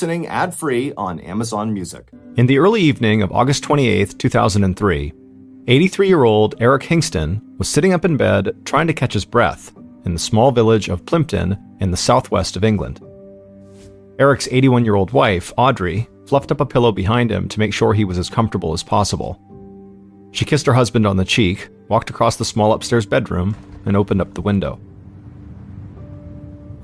Listening ad-free on Amazon Music. In the early evening of August 28, 2003, 83-year-old Eric Hingston was sitting up in bed trying to catch his breath in the small village of Plympton in the southwest of England. Eric's 81-year-old wife, Audrey, fluffed up a pillow behind him to make sure he was as comfortable as possible. She kissed her husband on the cheek, walked across the small upstairs bedroom, and opened up the window.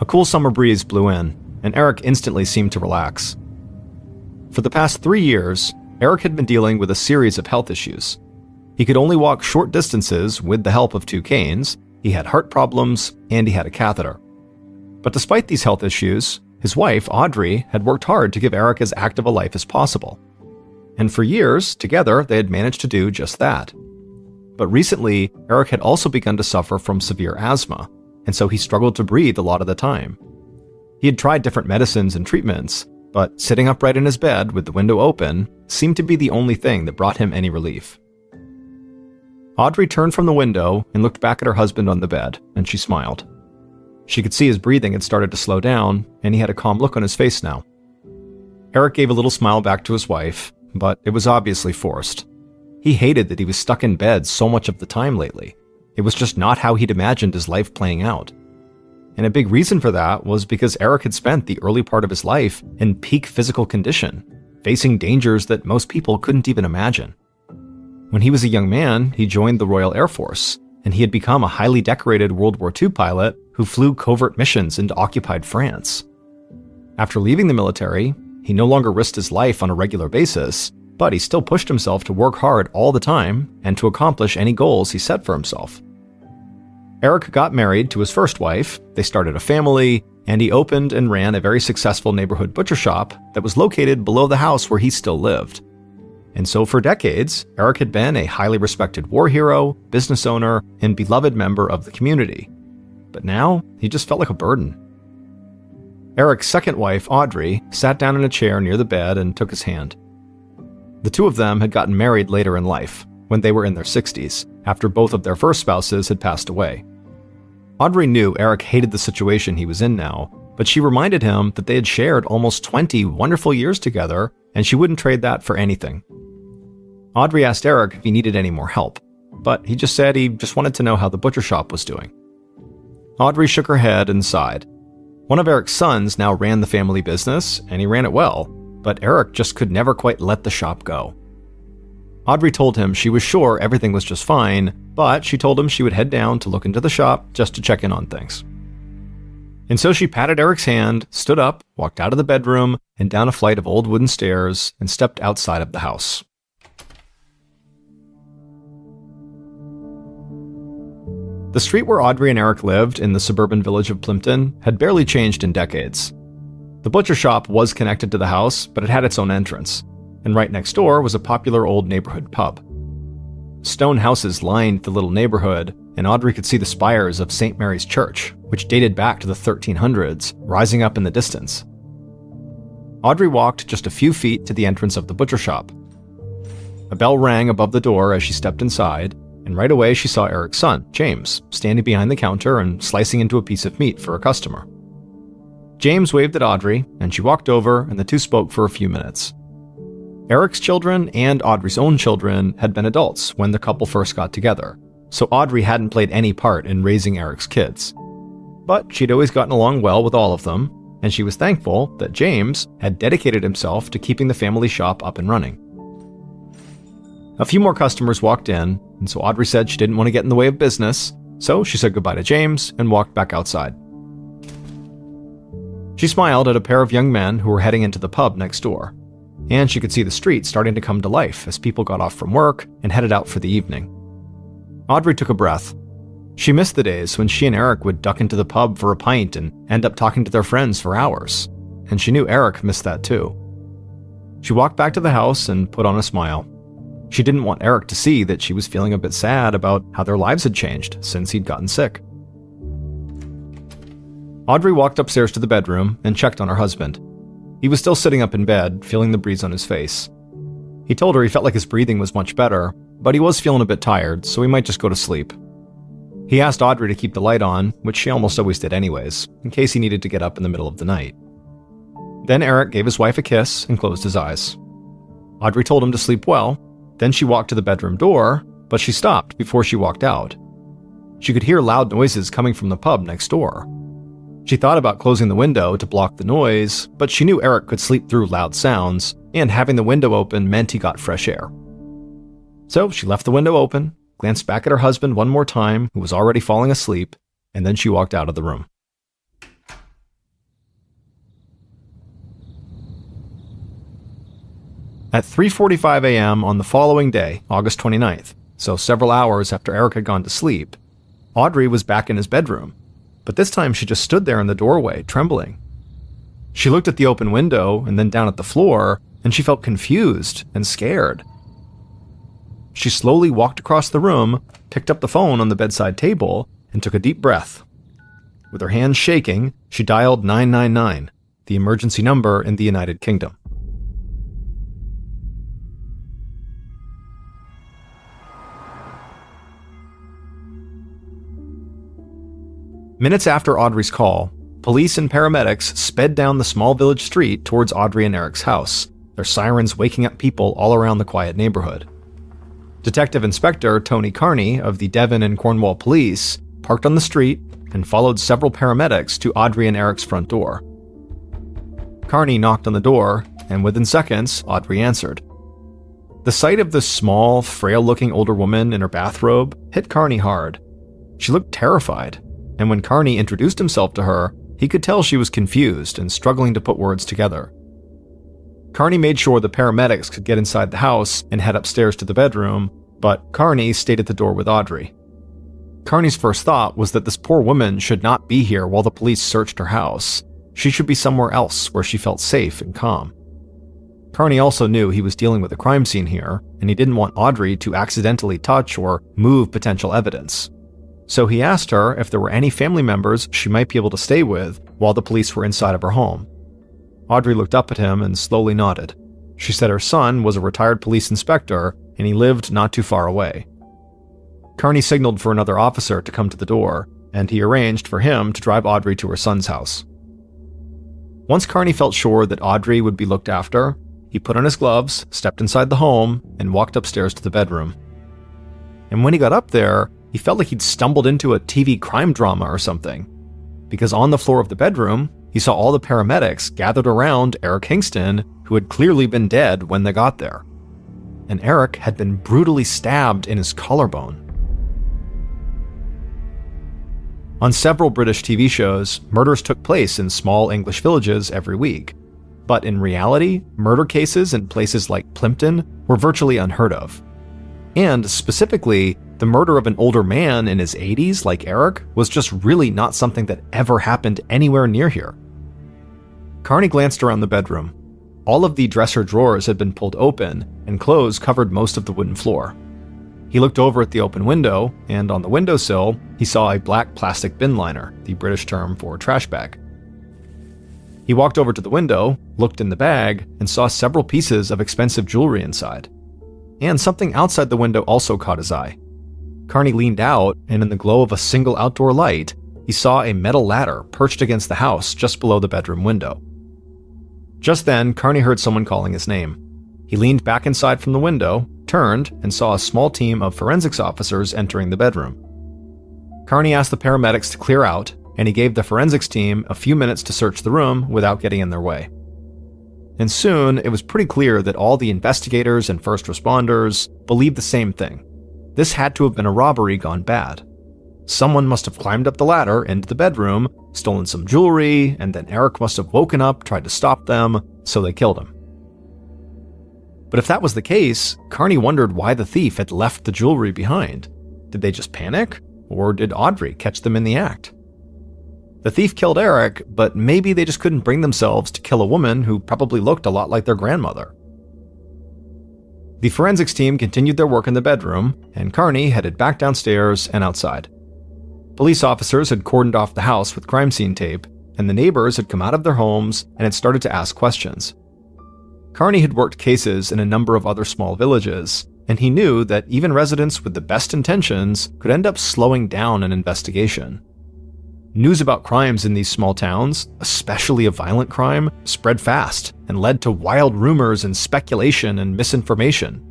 A cool summer breeze blew in, and Eric instantly seemed to relax. For the past 3 years, Eric had been dealing with a series of health issues. He could only walk short distances with the help of 2 canes, he had heart problems, and he had a catheter. But despite these health issues, his wife, Audrey, had worked hard to give Eric as active a life as possible. And for years, together, they had managed to do just that. But recently, Eric had also begun to suffer from severe asthma, and so he struggled to breathe a lot of the time. He had tried different medicines and treatments, but sitting upright in his bed with the window open seemed to be the only thing that brought him any relief. Audrey turned from the window and looked back at her husband on the bed, and she smiled. She could see his breathing had started to slow down, and he had a calm look on his face now. Eric gave a little smile back to his wife, but it was obviously forced. He hated that he was stuck in bed so much of the time lately. It was just not how he'd imagined his life playing out. And a big reason for that was because Eric had spent the early part of his life in peak physical condition, facing dangers that most people couldn't even imagine. When he was a young man, he joined the Royal Air Force, and he had become a highly decorated World War II pilot who flew covert missions into occupied France. After leaving the military, he no longer risked his life on a regular basis, but he still pushed himself to work hard all the time and to accomplish any goals he set for himself. Eric got married to his first wife, they started a family, and he opened and ran a very successful neighborhood butcher shop that was located below the house where he still lived. And so for decades, Eric had been a highly respected war hero, business owner, and beloved member of the community. But now, he just felt like a burden. Eric's second wife, Audrey, sat down in a chair near the bed and took his hand. The two of them had gotten married later in life, when they were in their 60s, after both of their first spouses had passed away. Audrey knew Eric hated the situation he was in now, but she reminded him that they had shared almost 20 wonderful years together, and she wouldn't trade that for anything. Audrey asked Eric if he needed any more help, but he just said he just wanted to know how the butcher shop was doing. Audrey shook her head and sighed. One of Eric's sons now ran the family business, and he ran it well, but Eric just could never quite let the shop go. Audrey told him she was sure everything was just fine, but she told him she would head down to look into the shop just to check in on things. And so she patted Eric's hand, stood up, walked out of the bedroom, and down a flight of old wooden stairs, and stepped outside of the house. The street where Audrey and Eric lived in the suburban village of Plympton had barely changed in decades. The butcher shop was connected to the house, but it had its own entrance, and right next door was a popular old neighborhood pub. Stone houses lined the little neighborhood, and Audrey could see the spires of St. Mary's Church, which dated back to the 1300s, rising up in the distance. Audrey walked just a few feet to the entrance of the butcher shop. A bell rang above the door as she stepped inside, and right away she saw Eric's son, James, standing behind the counter and slicing into a piece of meat for a customer. James waved at Audrey, and she walked over, and the two spoke for a few minutes. Eric's children and Audrey's own children had been adults when the couple first got together, so Audrey hadn't played any part in raising Eric's kids. But she'd always gotten along well with all of them, and she was thankful that James had dedicated himself to keeping the family shop up and running. A few more customers walked in, and so Audrey said she didn't want to get in the way of business, so she said goodbye to James and walked back outside. She smiled at a pair of young men who were heading into the pub next door, and she could see the street starting to come to life as people got off from work and headed out for the evening. Audrey took a breath. She missed the days when she and Eric would duck into the pub for a pint and end up talking to their friends for hours, and she knew Eric missed that too. She walked back to the house and put on a smile. She didn't want Eric to see that she was feeling a bit sad about how their lives had changed since he'd gotten sick. Audrey walked upstairs to the bedroom and checked on her husband. He was still sitting up in bed, feeling the breeze on his face. He told her he felt like his breathing was much better, but he was feeling a bit tired, so he might just go to sleep. He asked Audrey to keep the light on, which she almost always did anyways, in case he needed to get up in the middle of the night. Then Eric gave his wife a kiss and closed his eyes. Audrey told him to sleep well. Then she walked to the bedroom door, but she stopped before she walked out. She could hear loud noises coming from the pub next door. She thought about closing the window to block the noise, but she knew Eric could sleep through loud sounds, and having the window open meant he got fresh air. So she left the window open, glanced back at her husband one more time, who was already falling asleep, and then she walked out of the room. At 3:45 a.m. on the following day, August 29th, so several hours after Eric had gone to sleep, Audrey was back in his bedroom, but this time she just stood there in the doorway, trembling. She looked at the open window and then down at the floor, and she felt confused and scared. She slowly walked across the room, picked up the phone on the bedside table, and took a deep breath. With her hands shaking, she dialed 999, the emergency number in the United Kingdom. Minutes after Audrey's call, police and paramedics sped down the small village street towards Audrey and Eric's house, their sirens waking up people all around the quiet neighborhood. Detective Inspector Tony Carney of the Devon and Cornwall Police parked on the street and followed several paramedics to Audrey and Eric's front door. Carney knocked on the door, and within seconds, Audrey answered. The sight of this small, frail-looking older woman in her bathrobe hit Carney hard. She looked terrified, and when Carney introduced himself to her, he could tell she was confused and struggling to put words together. Carney made sure the paramedics could get inside the house and head upstairs to the bedroom, but Carney stayed at the door with Audrey. Carney's first thought was that this poor woman should not be here while the police searched her house. She should be somewhere else where she felt safe and calm. Carney also knew he was dealing with a crime scene here, and he didn't want Audrey to accidentally touch or move potential evidence. So he asked her if there were any family members she might be able to stay with while the police were inside of her home. Audrey looked up at him and slowly nodded. She said her son was a retired police inspector and he lived not too far away. Carney signaled for another officer to come to the door, and he arranged for him to drive Audrey to her son's house. Once Carney felt sure that Audrey would be looked after, he put on his gloves, stepped inside the home, and walked upstairs to the bedroom. And when he got up there, he felt like he'd stumbled into a TV crime drama or something, because on the floor of the bedroom, he saw all the paramedics gathered around Eric Hingston, who had clearly been dead when they got there. And Eric had been brutally stabbed in his collarbone. On several British TV shows, murders took place in small English villages every week. But in reality, murder cases in places like Plimpton were virtually unheard of. And specifically, the murder of an older man in his 80s like Eric was just really not something that ever happened anywhere near here. Carney glanced around the bedroom. All of the dresser drawers had been pulled open, and clothes covered most of the wooden floor. He looked over at the open window, and on the windowsill, he saw a black plastic bin liner, the British term for trash bag. He walked over to the window, looked in the bag, and saw several pieces of expensive jewelry inside. And something outside the window also caught his eye. Carney leaned out, and in the glow of a single outdoor light, he saw a metal ladder perched against the house just below the bedroom window. Just then, Carney heard someone calling his name. He leaned back inside from the window, turned, and saw a small team of forensics officers entering the bedroom. Carney asked the paramedics to clear out, and he gave the forensics team a few minutes to search the room without getting in their way. And soon, it was pretty clear that all the investigators and first responders believed the same thing. This had to have been a robbery gone bad. Someone must have climbed up the ladder into the bedroom, stolen some jewelry, and then Eric must have woken up, tried to stop them, so they killed him. But if that was the case, Carney wondered why the thief had left the jewelry behind. Did they just panic? Or did Audrey catch them in the act? The thief killed Eric, but maybe they just couldn't bring themselves to kill a woman who probably looked a lot like their grandmother. The forensics team continued their work in the bedroom, and Carney headed back downstairs and outside. Police officers had cordoned off the house with crime scene tape, and the neighbors had come out of their homes and had started to ask questions. Carney had worked cases in a number of other small villages, and he knew that even residents with the best intentions could end up slowing down an investigation. News about crimes in these small towns, especially a violent crime, spread fast and led to wild rumors and speculation and misinformation.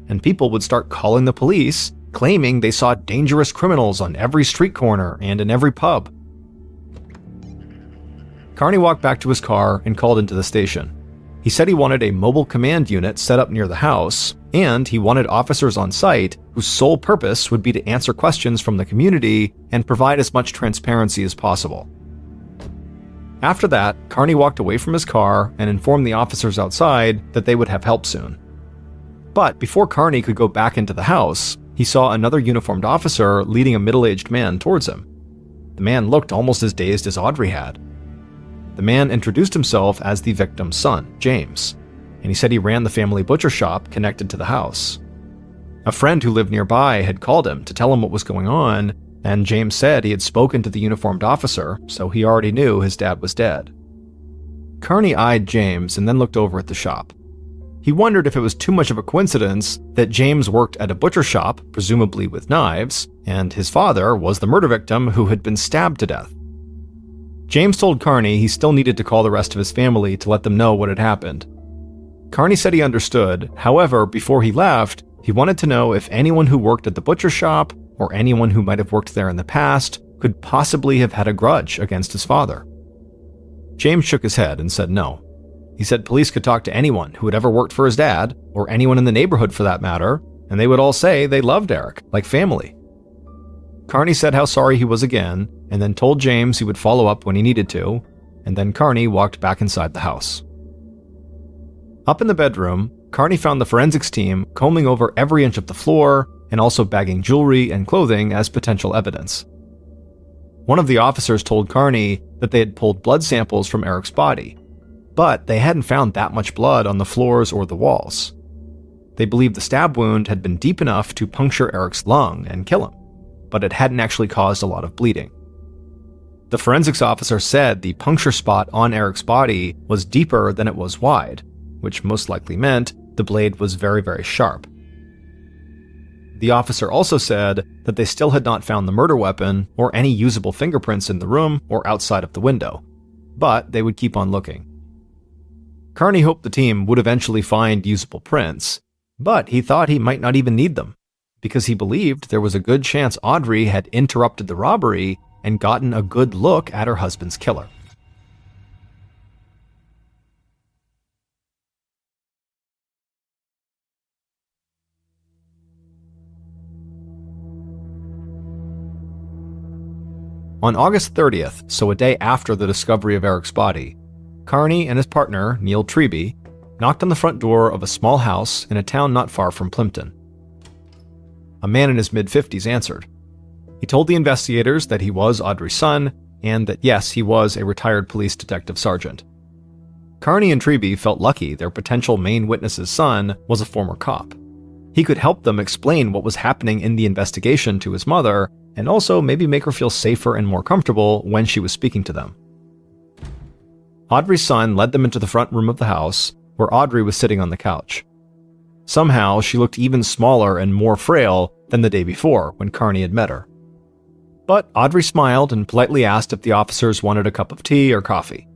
And people would start calling the police, claiming they saw dangerous criminals on every street corner and in every pub. Carney walked back to his car and called into the station. He said he wanted a mobile command unit set up near the house, and he wanted officers on site whose sole purpose would be to answer questions from the community and provide as much transparency as possible. After that, Carney walked away from his car and informed the officers outside that they would have help soon. But before Carney could go back into the house, he saw another uniformed officer leading a middle-aged man towards him. The man looked almost as dazed as Audrey had. The man introduced himself as the victim's son, James, and he said he ran the family butcher shop connected to the house. A friend who lived nearby had called him to tell him what was going on, and James said he had spoken to the uniformed officer, so he already knew his dad was dead. Carney eyed James and then looked over at the shop. He wondered if it was too much of a coincidence that James worked at a butcher shop, presumably with knives, and his father was the murder victim who had been stabbed to death. James told Carney he still needed to call the rest of his family to let them know what had happened. Carney said he understood, however, before he left, he wanted to know if anyone who worked at the butcher shop, or anyone who might have worked there in the past, could possibly have had a grudge against his father. James shook his head and said no. He said police could talk to anyone who had ever worked for his dad, or anyone in the neighborhood for that matter, and they would all say they loved Eric, like family. Carney said how sorry he was again, and then told James he would follow up when he needed to, and then Carney walked back inside the house. Up in the bedroom, Carney found the forensics team combing over every inch of the floor and also bagging jewelry and clothing as potential evidence. One of the officers told Carney that they had pulled blood samples from Eric's body, but they hadn't found that much blood on the floors or the walls. They believed the stab wound had been deep enough to puncture Eric's lung and kill him, but it hadn't actually caused a lot of bleeding. The forensics officer said the puncture spot on Eric's body was deeper than it was wide, which most likely meant the blade was very, very sharp. The officer also said that they still had not found the murder weapon or any usable fingerprints in the room or outside of the window, but they would keep on looking. Carney hoped the team would eventually find usable prints, but he thought he might not even need them, because he believed there was a good chance Audrey had interrupted the robbery and gotten a good look at her husband's killer. On August 30th, so a day after the discovery of Eric's body, Carney and his partner, Neil Treby, knocked on the front door of a small house in a town not far from Plimpton. A man in his mid-50s answered. He told the investigators that he was Audrey's son, and that yes, he was a retired police detective sergeant. Carney and Treby felt lucky their potential main witness's son was a former cop. He could help them explain what was happening in the investigation to his mother, and also maybe make her feel safer and more comfortable when she was speaking to them. Audrey's son led them into the front room of the house, where Audrey was sitting on the couch. Somehow, she looked even smaller and more frail than the day before when Carney had met her. But Audrey smiled and politely asked if the officers wanted a cup of tea or coffee.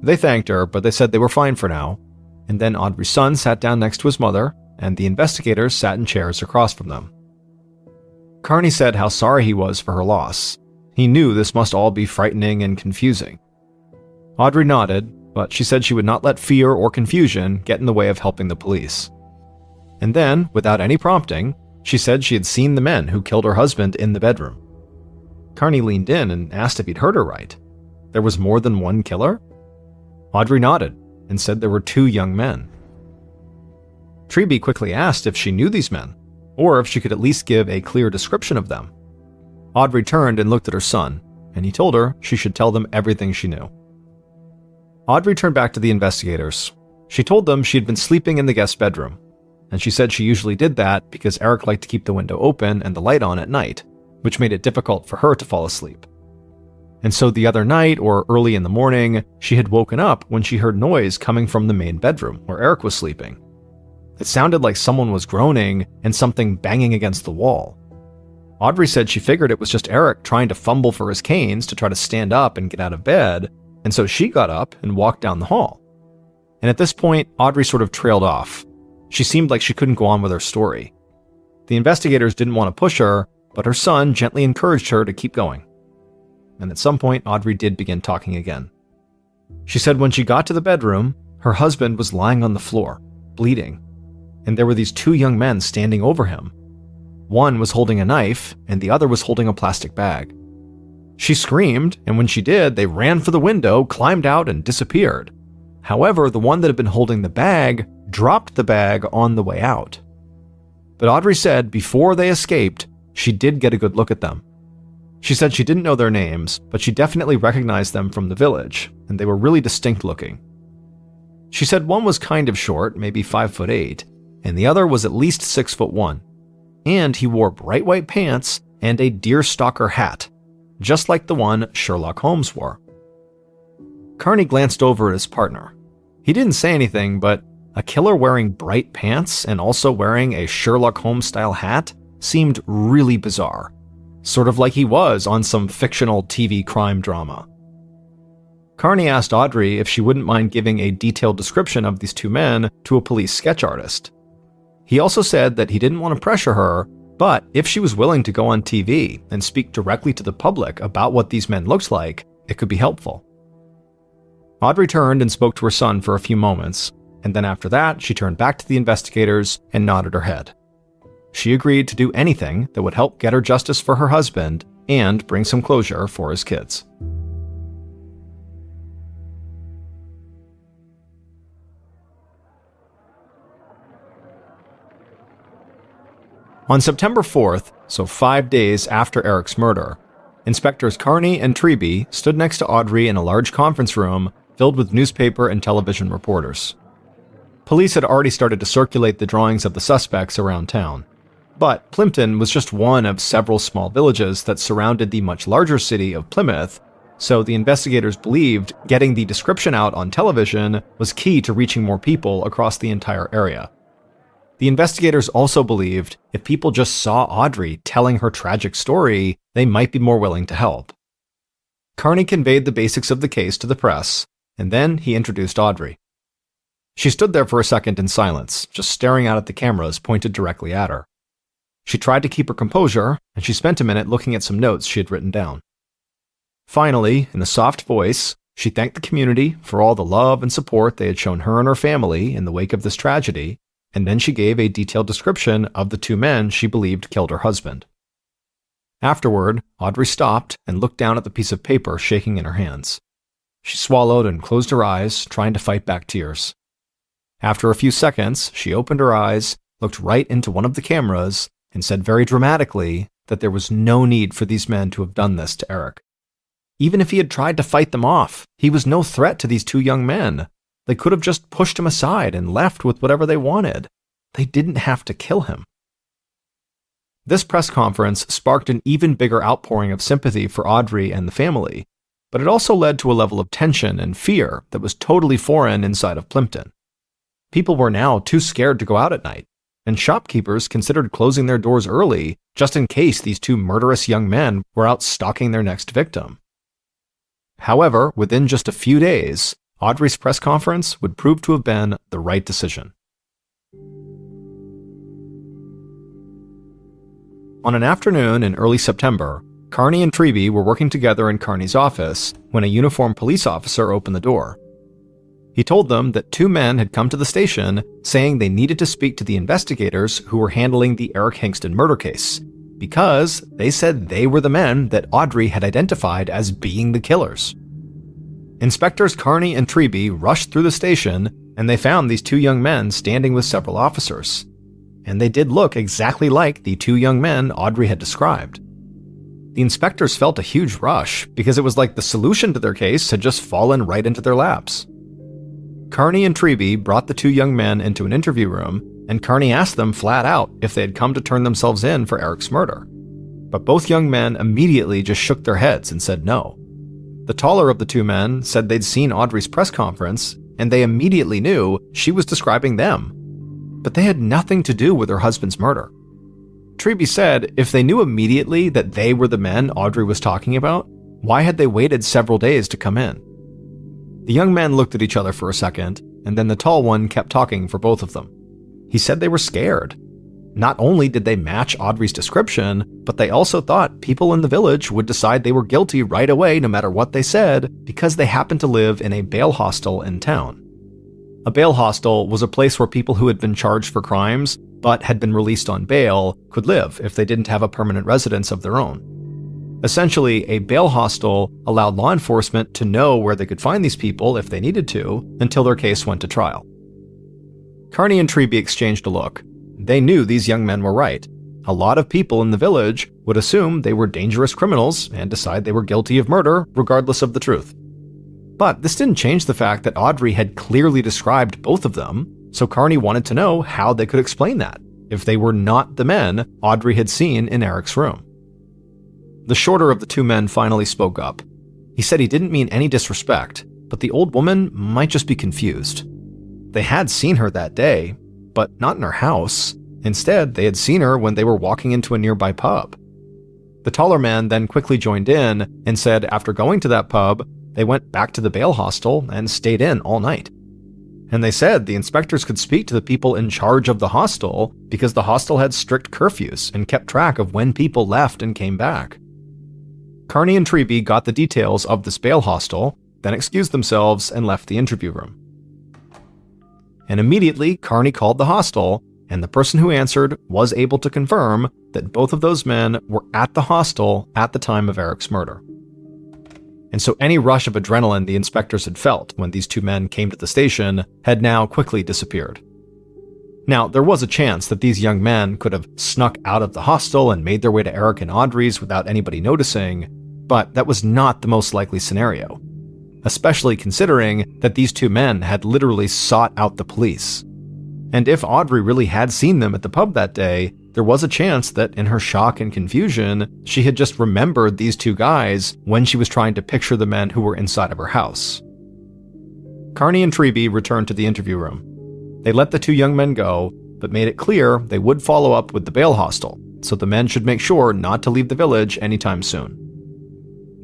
They thanked her, but they said they were fine for now, and then Audrey's son sat down next to his mother, and the investigators sat in chairs across from them. Carney said how sorry he was for her loss. He knew this must all be frightening and confusing. Audrey nodded, but she said she would not let fear or confusion get in the way of helping the police. And then, without any prompting, she said she had seen the men who killed her husband in the bedroom. Carney leaned in and asked if he'd heard her right. There was more than one killer? Audrey nodded and said there were 2 young men. Treby quickly asked if she knew these men, or if she could at least give a clear description of them. Audrey turned and looked at her son, and he told her she should tell them everything she knew. Audrey turned back to the investigators. She told them she had been sleeping in the guest bedroom, and she said she usually did that because Eric liked to keep the window open and the light on at night, which made it difficult for her to fall asleep. And so the other night, or early in the morning, she had woken up when she heard noise coming from the main bedroom where Eric was sleeping. It sounded like someone was groaning and something banging against the wall. Audrey said she figured it was just Eric trying to fumble for his canes to try to stand up and get out of bed, and so she got up and walked down the hall. And at this point, Audrey sort of trailed off. She seemed like she couldn't go on with her story. The investigators didn't want to push her, but her son gently encouraged her to keep going. And at some point, Audrey did begin talking again. She said when she got to the bedroom, her husband was lying on the floor, bleeding, and there were these two young men standing over him. One was holding a knife, and the other was holding a plastic bag. She screamed, and when she did, they ran for the window, climbed out, and disappeared. However, the one that had been holding the bag dropped the bag on the way out. But Audrey said before they escaped, she did get a good look at them. She said she didn't know their names, but she definitely recognized them from the village, and they were really distinct looking. She said one was kind of short, maybe 5'8", and the other was at least 6'1", and he wore bright white pants and a deerstalker hat, just like the one Sherlock Holmes wore. Carney glanced over at his partner. He didn't say anything, but a killer wearing bright pants and also wearing a Sherlock Holmes-style hat seemed really bizarre, sort of like he was on some fictional TV crime drama. Carney asked Audrey if she wouldn't mind giving a detailed description of these two men to a police sketch artist. He also said that he didn't want to pressure her, but if she was willing to go on TV and speak directly to the public about what these men looked like, it could be helpful. Audrey turned and spoke to her son for a few moments, and then after that, she turned back to the investigators and nodded her head. She agreed to do anything that would help get her justice for her husband and bring some closure for his kids. On September 4th, so 5 days after Eric's murder, Inspectors Carney and Treby stood next to Audrey in a large conference room filled with newspaper and television reporters. Police had already started to circulate the drawings of the suspects around town, but Plimpton was just one of several small villages that surrounded the much larger city of Plymouth, so the investigators believed getting the description out on television was key to reaching more people across the entire area. The investigators also believed if people just saw Audrey telling her tragic story, they might be more willing to help. Carney conveyed the basics of the case to the press, and then he introduced Audrey. She stood there for a second in silence, just staring out at the cameras pointed directly at her. She tried to keep her composure, and she spent a minute looking at some notes she had written down. Finally, in a soft voice, she thanked the community for all the love and support they had shown her and her family in the wake of this tragedy, and then she gave a detailed description of the two men she believed killed her husband. Afterward, Audrey stopped and looked down at the piece of paper shaking in her hands. She swallowed and closed her eyes, trying to fight back tears. After a few seconds, she opened her eyes, looked right into one of the cameras, and said very dramatically that there was no need for these men to have done this to Eric. Even if he had tried to fight them off, he was no threat to these two young men. They could have just pushed him aside and left with whatever they wanted. They didn't have to kill him. This press conference sparked an even bigger outpouring of sympathy for Audrey and the family, but it also led to a level of tension and fear that was totally foreign inside of Plimpton. People were now too scared to go out at night, and shopkeepers considered closing their doors early just in case these two murderous young men were out stalking their next victim. However, within just a few days, Audrey's press conference would prove to have been the right decision. On an afternoon in early September, Carney and Treby were working together in Carney's office when a uniformed police officer opened the door. He told them that two men had come to the station saying they needed to speak to the investigators who were handling the Eric Hingston murder case, because they said they were the men that Audrey had identified as being the killers. Inspectors Carney and Treby rushed through the station, and they found these two young men standing with several officers. And they did look exactly like the two young men Audrey had described. The inspectors felt a huge rush because it was like the solution to their case had just fallen right into their laps. Carney and Treby brought the two young men into an interview room, and Carney asked them flat out if they had come to turn themselves in for Eric's murder. But both young men immediately just shook their heads and said no. The taller of the two men said they'd seen Audrey's press conference, and they immediately knew she was describing them. But they had nothing to do with her husband's murder. Treby said if they knew immediately that they were the men Audrey was talking about, why had they waited several days to come in? The young men looked at each other for a second, and then the tall one kept talking for both of them. He said they were scared. Not only did they match Audrey's description, but they also thought people in the village would decide they were guilty right away no matter what they said because they happened to live in a bail hostel in town. A bail hostel was a place where people who had been charged for crimes but had been released on bail could live if they didn't have a permanent residence of their own. Essentially, a bail hostel allowed law enforcement to know where they could find these people if they needed to until their case went to trial. Carney and Treby exchanged a look. They knew these young men were right. A lot of people in the village would assume they were dangerous criminals and decide they were guilty of murder regardless of the truth. But this didn't change the fact that Audrey had clearly described both of them, so Carney wanted to know how they could explain that, if they were not the men Audrey had seen in Eric's room. The shorter of the two men finally spoke up. He said he didn't mean any disrespect, but the old woman might just be confused. They had seen her that day, but not in her house. Instead, they had seen her when they were walking into a nearby pub. The taller man then quickly joined in and said after going to that pub, they went back to the bail hostel and stayed in all night. And they said the inspectors could speak to the people in charge of the hostel because the hostel had strict curfews and kept track of when people left and came back. Carney and Treby got the details of this bail hostel, then excused themselves and left the interview room. And immediately, Carney called the hostel, and the person who answered was able to confirm that both of those men were at the hostel at the time of Eric's murder. And so any rush of adrenaline the inspectors had felt when these two men came to the station had now quickly disappeared. Now, there was a chance that these young men could have snuck out of the hostel and made their way to Eric and Audrey's without anybody noticing, but that was not the most likely scenario, especially considering that these two men had literally sought out the police. And if Audrey really had seen them at the pub that day, there was a chance that in her shock and confusion, she had just remembered these two guys when she was trying to picture the men who were inside of her house. Carney and Treby returned to the interview room. They let the two young men go, but made it clear they would follow up with the bail hostel, so the men should make sure not to leave the village anytime soon.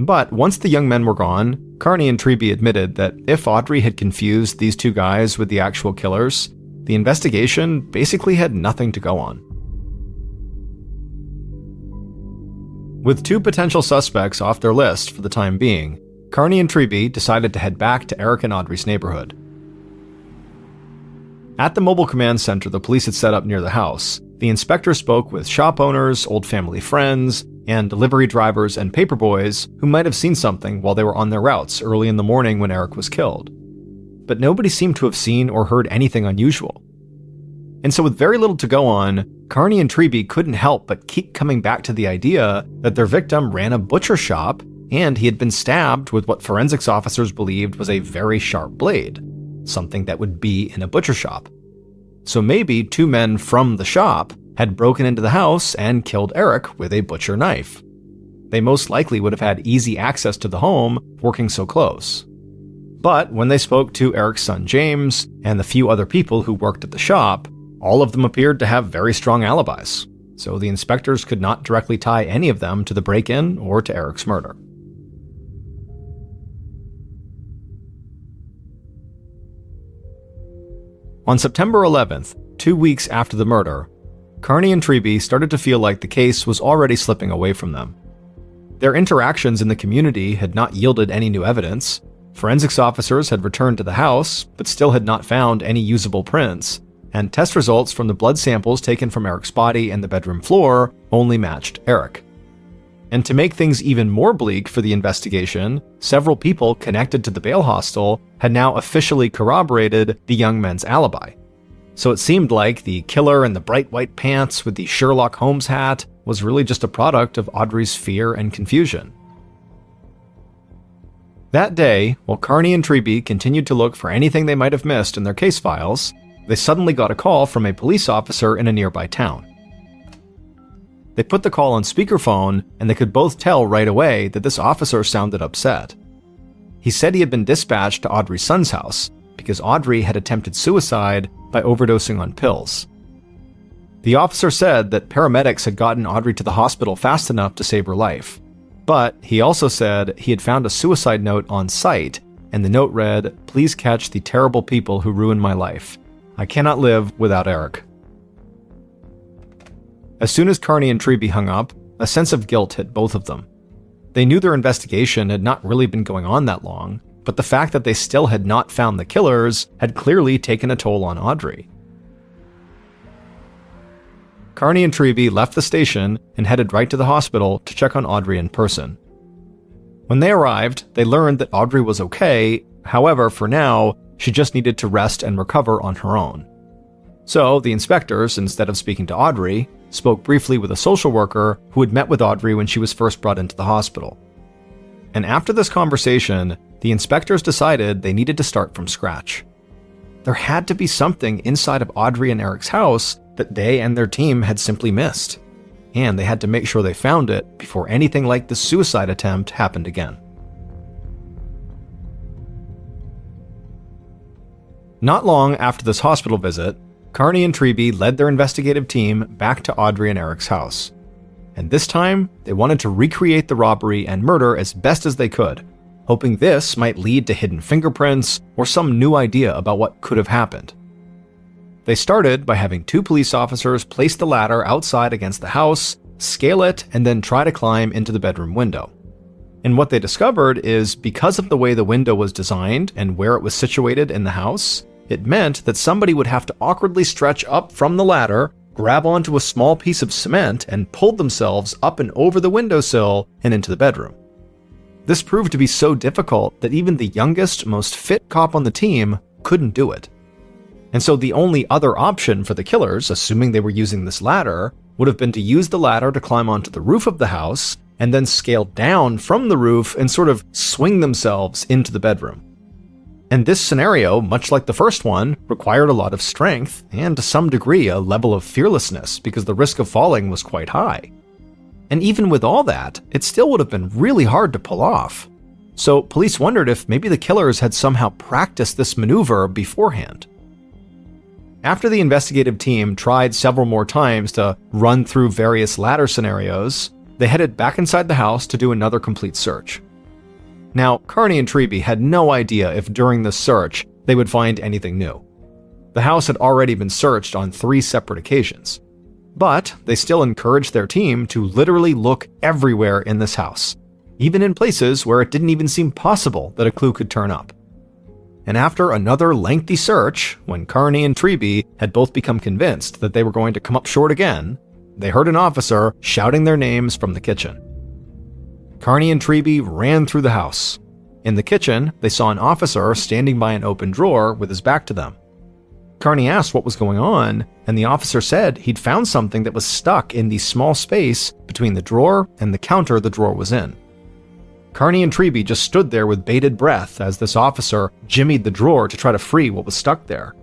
But once the young men were gone, Carney and Treby admitted that if Audrey had confused these two guys with the actual killers, the investigation basically had nothing to go on. With two potential suspects off their list for the time being, Carney and Treby decided to head back to Eric and Audrey's neighborhood. At the mobile command center the police had set up near the house, the inspector spoke with shop owners, old family friends, and delivery drivers and paperboys who might have seen something while they were on their routes early in the morning when Eric was killed. But nobody seemed to have seen or heard anything unusual. And so with very little to go on, Carney and Treby couldn't help but keep coming back to the idea that their victim ran a butcher shop and he had been stabbed with what forensics officers believed was a very sharp blade, something that would be in a butcher shop. So maybe two men from the shop had broken into the house and killed Eric with a butcher knife. They most likely would have had easy access to the home, working so close. But when they spoke to Eric's son James and the few other people who worked at the shop, all of them appeared to have very strong alibis, so the inspectors could not directly tie any of them to the break-in or to Eric's murder. On September 11th, 2 weeks after the murder, Carney and Treby started to feel like the case was already slipping away from them. Their interactions in the community had not yielded any new evidence. Forensics officers had returned to the house, but still had not found any usable prints, and test results from the blood samples taken from Eric's body and the bedroom floor only matched Eric. And to make things even more bleak for the investigation, several people connected to the bail hostel had now officially corroborated the young men's alibi. So it seemed like the killer in the bright white pants with the Sherlock Holmes hat was really just a product of Audrey's fear and confusion. That day, while Carney and Treby continued to look for anything they might have missed in their case files, they suddenly got a call from a police officer in a nearby town. They put the call on speakerphone, and they could both tell right away that this officer sounded upset. He said he had been dispatched to Audrey's son's house because Audrey had attempted suicide by overdosing on pills. The officer said that paramedics had gotten Audrey to the hospital fast enough to save her life. But he also said he had found a suicide note on site, and the note read, "Please catch the terrible people who ruined my life. I cannot live without Eric." As soon as Carney and Treby hung up, a sense of guilt hit both of them. They knew their investigation had not really been going on that long, but the fact that they still had not found the killers had clearly taken a toll on Audrey. Carney and Treby left the station and headed right to the hospital to check on Audrey in person. When they arrived, they learned that Audrey was okay, however, for now, she just needed to rest and recover on her own. So, the inspectors, instead of speaking to Audrey, spoke briefly with a social worker who had met with Audrey when she was first brought into the hospital. And after this conversation, the inspectors decided they needed to start from scratch. There had to be something inside of Audrey and Eric's house that they and their team had simply missed, and they had to make sure they found it before anything like the suicide attempt happened again. Not long after this hospital visit, Carney and Treby led their investigative team back to Audrey and Eric's house. And this time, they wanted to recreate the robbery and murder as best as they could, hoping this might lead to hidden fingerprints or some new idea about what could have happened. They started by having 2 police officers place the ladder outside against the house, scale it, and then try to climb into the bedroom window. And what they discovered is because of the way the window was designed and where it was situated in the house, it meant that somebody would have to awkwardly stretch up from the ladder, grab onto a small piece of cement, and pull themselves up and over the windowsill and into the bedroom. This proved to be so difficult that even the youngest, most fit cop on the team couldn't do it. And so the only other option for the killers, assuming they were using this ladder, would have been to use the ladder to climb onto the roof of the house and then scale down from the roof and sort of swing themselves into the bedroom. And this scenario, much like the first one, required a lot of strength and to some degree a level of fearlessness because the risk of falling was quite high. And even with all that, it still would have been really hard to pull off. So police wondered if maybe the killers had somehow practiced this maneuver beforehand. After the investigative team tried several more times to run through various ladder scenarios, they headed back inside the house to do another complete search. Now, Carney and Treby had no idea if during this search they would find anything new. The house had already been searched on 3 separate occasions. But they still encouraged their team to literally look everywhere in this house, even in places where it didn't even seem possible that a clue could turn up. And after another lengthy search, when Carney and Treby had both become convinced that they were going to come up short again, they heard an officer shouting their names from the kitchen. Carney and Treby ran through the house. In the kitchen, they saw an officer standing by an open drawer with his back to them. Carney asked what was going on, and the officer said he'd found something that was stuck in the small space between the drawer and the counter the drawer was in. Carney and Treby just stood there with bated breath as this officer jimmied the drawer to try to free what was stuck there.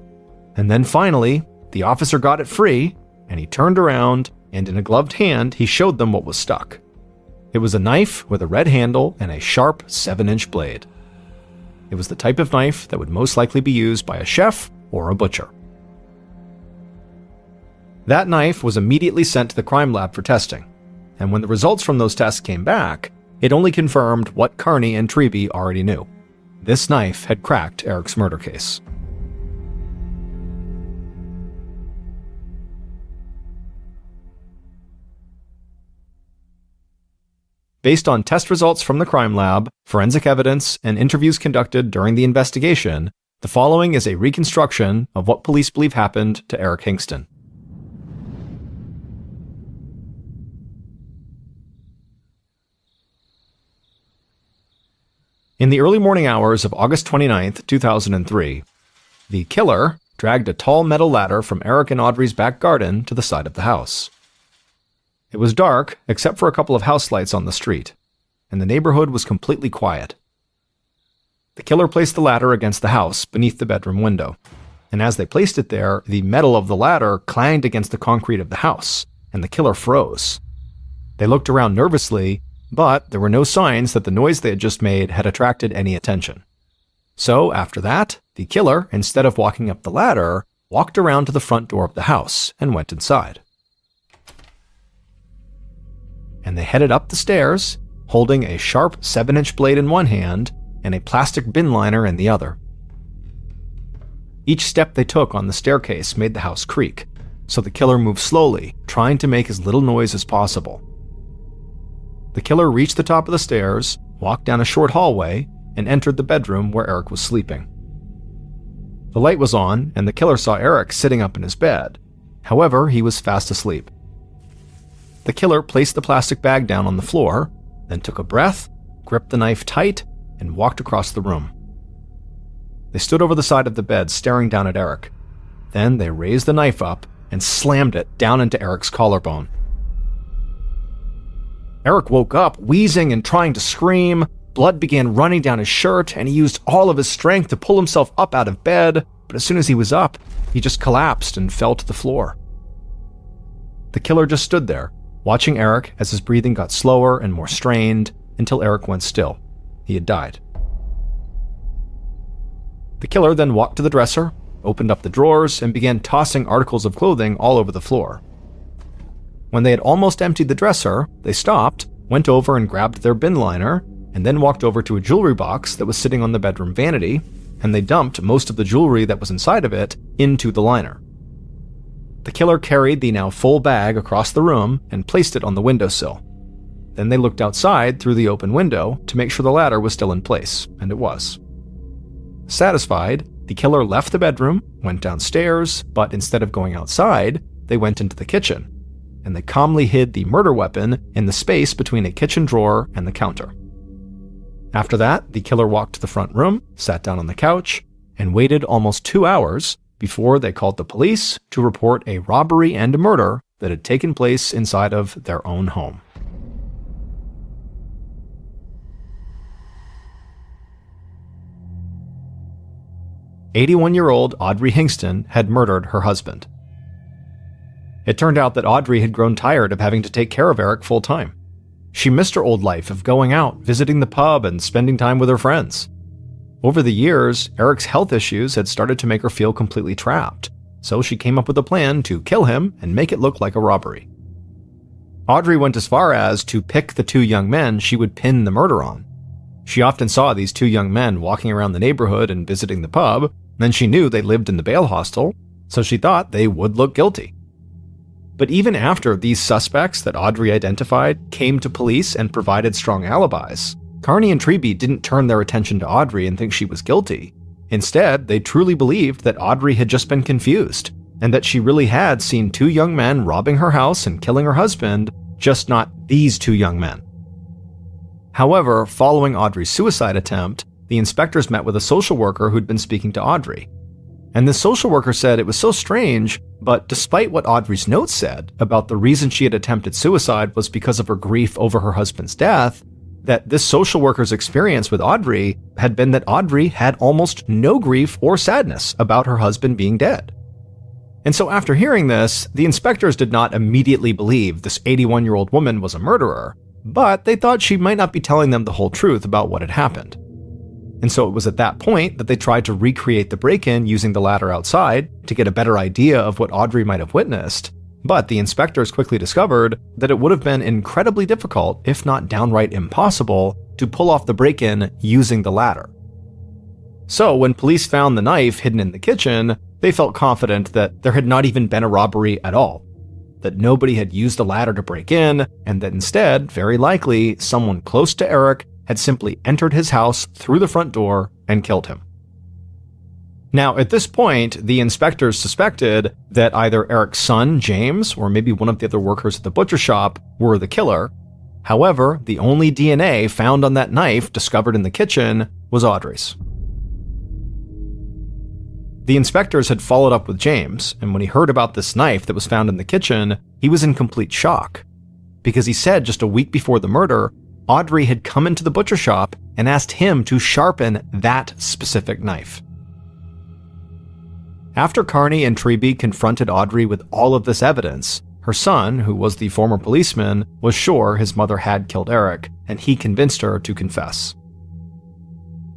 And then finally, the officer got it free, and he turned around, and in a gloved hand, he showed them what was stuck. It was a knife with a red handle and a sharp 7-inch blade. It was the type of knife that would most likely be used by a chef or a butcher. That knife was immediately sent to the crime lab for testing, and when the results from those tests came back, it only confirmed what Carney and Treby already knew. This knife had cracked Eric's murder case. Based on test results from the crime lab, forensic evidence, and interviews conducted during the investigation, the following is a reconstruction of what police believe happened to Eric Hingston. In the early morning hours of August 29, 2003, the killer dragged a tall metal ladder from Eric and Audrey's back garden to the side of the house. It was dark, except for a couple of house lights on the street, and the neighborhood was completely quiet. The killer placed the ladder against the house beneath the bedroom window, and as they placed it there, the metal of the ladder clanged against the concrete of the house, and the killer froze. They looked around nervously, but there were no signs that the noise they had just made had attracted any attention. So, after that, the killer, instead of walking up the ladder, walked around to the front door of the house and went inside. and they headed up the stairs, holding a sharp 7-inch blade in one hand and a plastic bin liner in the other. Each step they took on the staircase made the house creak, so the killer moved slowly, trying to make as little noise as possible. The killer reached the top of the stairs, walked down a short hallway, and entered the bedroom where Eric was sleeping. The light was on, and the killer saw Eric sitting up in his bed. However, he was fast asleep. The killer placed the plastic bag down on the floor, then took a breath, gripped the knife tight, and walked across the room. They stood over the side of the bed, staring down at Eric. Then they raised the knife up and slammed it down into Eric's collarbone. Eric woke up, wheezing and trying to scream. Blood began running down his shirt, and he used all of his strength to pull himself up out of bed, but as soon as he was up, he just collapsed and fell to the floor. The killer just stood there, watching Eric as his breathing got slower and more strained until Eric went still. He had died. The killer then walked to the dresser, opened up the drawers, and began tossing articles of clothing all over the floor. When they had almost emptied the dresser, they stopped, went over and grabbed their bin liner, and then walked over to a jewelry box that was sitting on the bedroom vanity, and they dumped most of the jewelry that was inside of it into the liner. The killer carried the now full bag across the room and placed it on the windowsill. Then they looked outside through the open window to make sure the ladder was still in place, and it was. Satisfied, the killer left the bedroom, went downstairs, but instead of going outside, they went into the kitchen, and they calmly hid the murder weapon in the space between a kitchen drawer and the counter. After that, the killer walked to the front room, sat down on the couch, and waited almost 2 hours before they called the police to report a robbery and a murder that had taken place inside of their own home. "81-year-old Audrey Hingston had murdered her husband." It turned out that Audrey had grown tired of having to take care of Eric full-time. She missed her old life of going out, visiting the pub, and spending time with her friends. Over the years, Eric's health issues had started to make her feel completely trapped, so she came up with a plan to kill him and make it look like a robbery. Audrey went as far as to pick the 2 young men she would pin the murder on. She often saw these 2 young men walking around the neighborhood and visiting the pub, then she knew they lived in the bail hostel, so she thought they would look guilty. But even after these suspects that Audrey identified came to police and provided strong alibis, Carney and Treby didn't turn their attention to Audrey and think she was guilty. Instead, they truly believed that Audrey had just been confused, and that she really had seen 2 young men robbing her house and killing her husband, just not these 2 young men. However, following Audrey's suicide attempt, the inspectors met with a social worker who'd been speaking to Audrey. And the social worker said it was so strange, but despite what Audrey's notes said about the reason she had attempted suicide was because of her grief over her husband's death, that this social worker's experience with Audrey had been that Audrey had almost no grief or sadness about her husband being dead. And so after hearing this, the inspectors did not immediately believe this 81-year-old woman was a murderer, but they thought she might not be telling them the whole truth about what had happened. And so it was at that point that they tried to recreate the break-in using the ladder outside to get a better idea of what Audrey might have witnessed, but the inspectors quickly discovered that it would have been incredibly difficult, if not downright impossible, to pull off the break-in using the ladder. So when police found the knife hidden in the kitchen, they felt confident that there had not even been a robbery at all, that nobody had used the ladder to break in, and that instead, very likely, someone close to Eric had simply entered his house through the front door and killed him. Now, at this point, the inspectors suspected that either Eric's son, James, or maybe one of the other workers at the butcher shop were the killer. However, the only DNA found on that knife discovered in the kitchen was Audrey's. The inspectors had followed up with James, and when he heard about this knife that was found in the kitchen, he was in complete shock, because he said just a week before the murder, Audrey had come into the butcher shop and asked him to sharpen that specific knife. After Carney and Treby confronted Audrey with all of this evidence, her son, who was the former policeman, was sure his mother had killed Eric, and he convinced her to confess.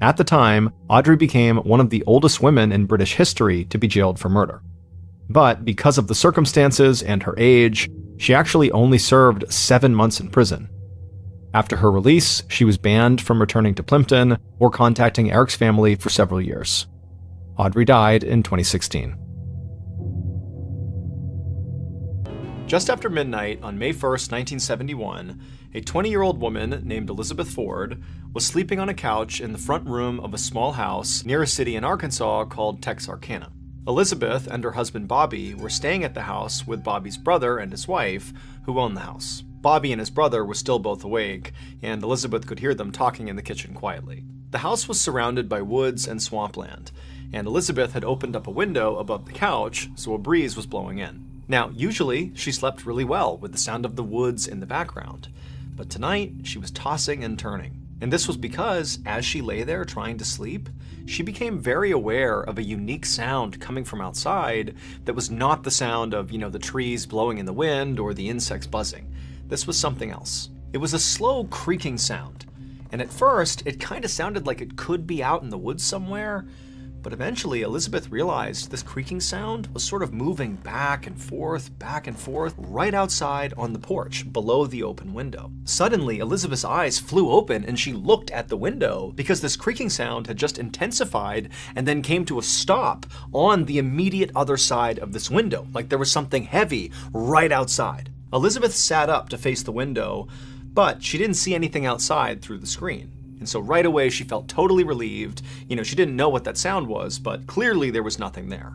At the time, Audrey became one of the oldest women in British history to be jailed for murder. But because of the circumstances and her age, She actually only served 7 months in prison. After her release, she was banned from returning to Plimpton or contacting Eric's family for several years. Audrey died in 2016. Just after midnight on May 1st, 1971, a 20-year-old woman named Elizabeth Ford was sleeping on a couch in the front room of a small house near a city in Arkansas called Texarkana. Elizabeth and her husband Bobby were staying at the house with Bobby's brother and his wife, who owned the house. Bobby and his brother were still both awake, and Elizabeth could hear them talking in the kitchen quietly. The house was surrounded by woods and swampland, and Elizabeth had opened up a window above the couch so a breeze was blowing in. Now, usually, she slept really well with the sound of the woods in the background, but tonight she was tossing and turning. And this was because, as she lay there trying to sleep, she became very aware of a unique sound coming from outside that was not the sound of, the trees blowing in the wind or the insects buzzing. This was something else. It was a slow creaking sound, and at first, it kind of sounded like it could be out in the woods somewhere, but eventually Elizabeth realized this creaking sound was sort of moving back and forth, right outside on the porch, below the open window. Suddenly, Elizabeth's eyes flew open and she looked at the window because this creaking sound had just intensified and then came to a stop on the immediate other side of this window, like there was something heavy right outside. Elizabeth sat up to face the window, but she didn't see anything outside through the screen. And so right away she felt totally relieved. She didn't know what that sound was, but clearly there was nothing there.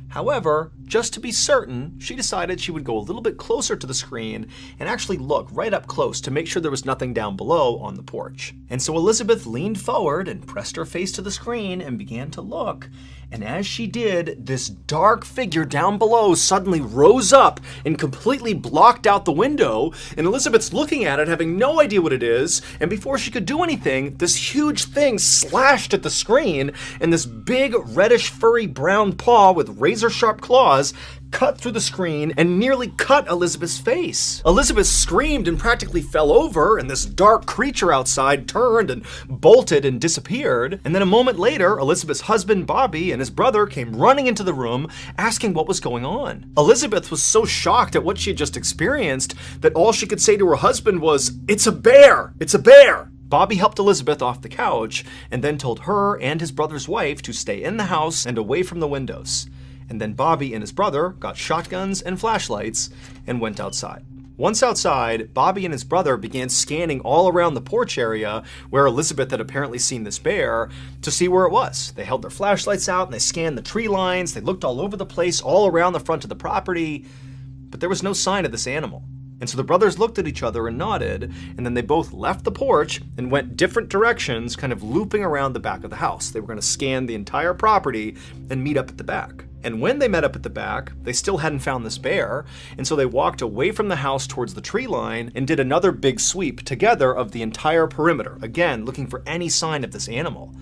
However, just to be certain, she decided she would go a little bit closer to the screen and actually look right up close to make sure there was nothing down below on the porch. And so Elizabeth leaned forward and pressed her face to the screen and began to look. And as she did, this dark figure down below suddenly rose up and completely blocked out the window, and Elizabeth's looking at it, having no idea what it is, and before she could do anything, this huge thing slashed at the screen, and this big reddish furry brown paw with razor-sharp claws cut through the screen and nearly cut Elizabeth's face. Elizabeth screamed and practically fell over, and this dark creature outside turned and bolted and disappeared. And then a moment later, Elizabeth's husband Bobby and his brother came running into the room asking what was going on. Elizabeth was so shocked at what she had just experienced that all she could say to her husband was, "It's a bear! It's a bear!" Bobby helped Elizabeth off the couch and then told her and his brother's wife to stay in the house and away from the windows. And then Bobby and his brother got shotguns and flashlights and went outside. Once outside, Bobby and his brother began scanning all around the porch area where Elizabeth had apparently seen this bear to see where it was. They held their flashlights out and they scanned the tree lines. They looked all over the place, all around the front of the property, but there was no sign of this animal. And so the brothers looked at each other and nodded, and then they both left the porch and went different directions, kind of looping around the back of the house. They were going to scan the entire property and meet up at the back. And when they met up at the back, they still hadn't found this bear, and so they walked away from the house towards the tree line and did another big sweep together of the entire perimeter, again, looking for any sign of this animal.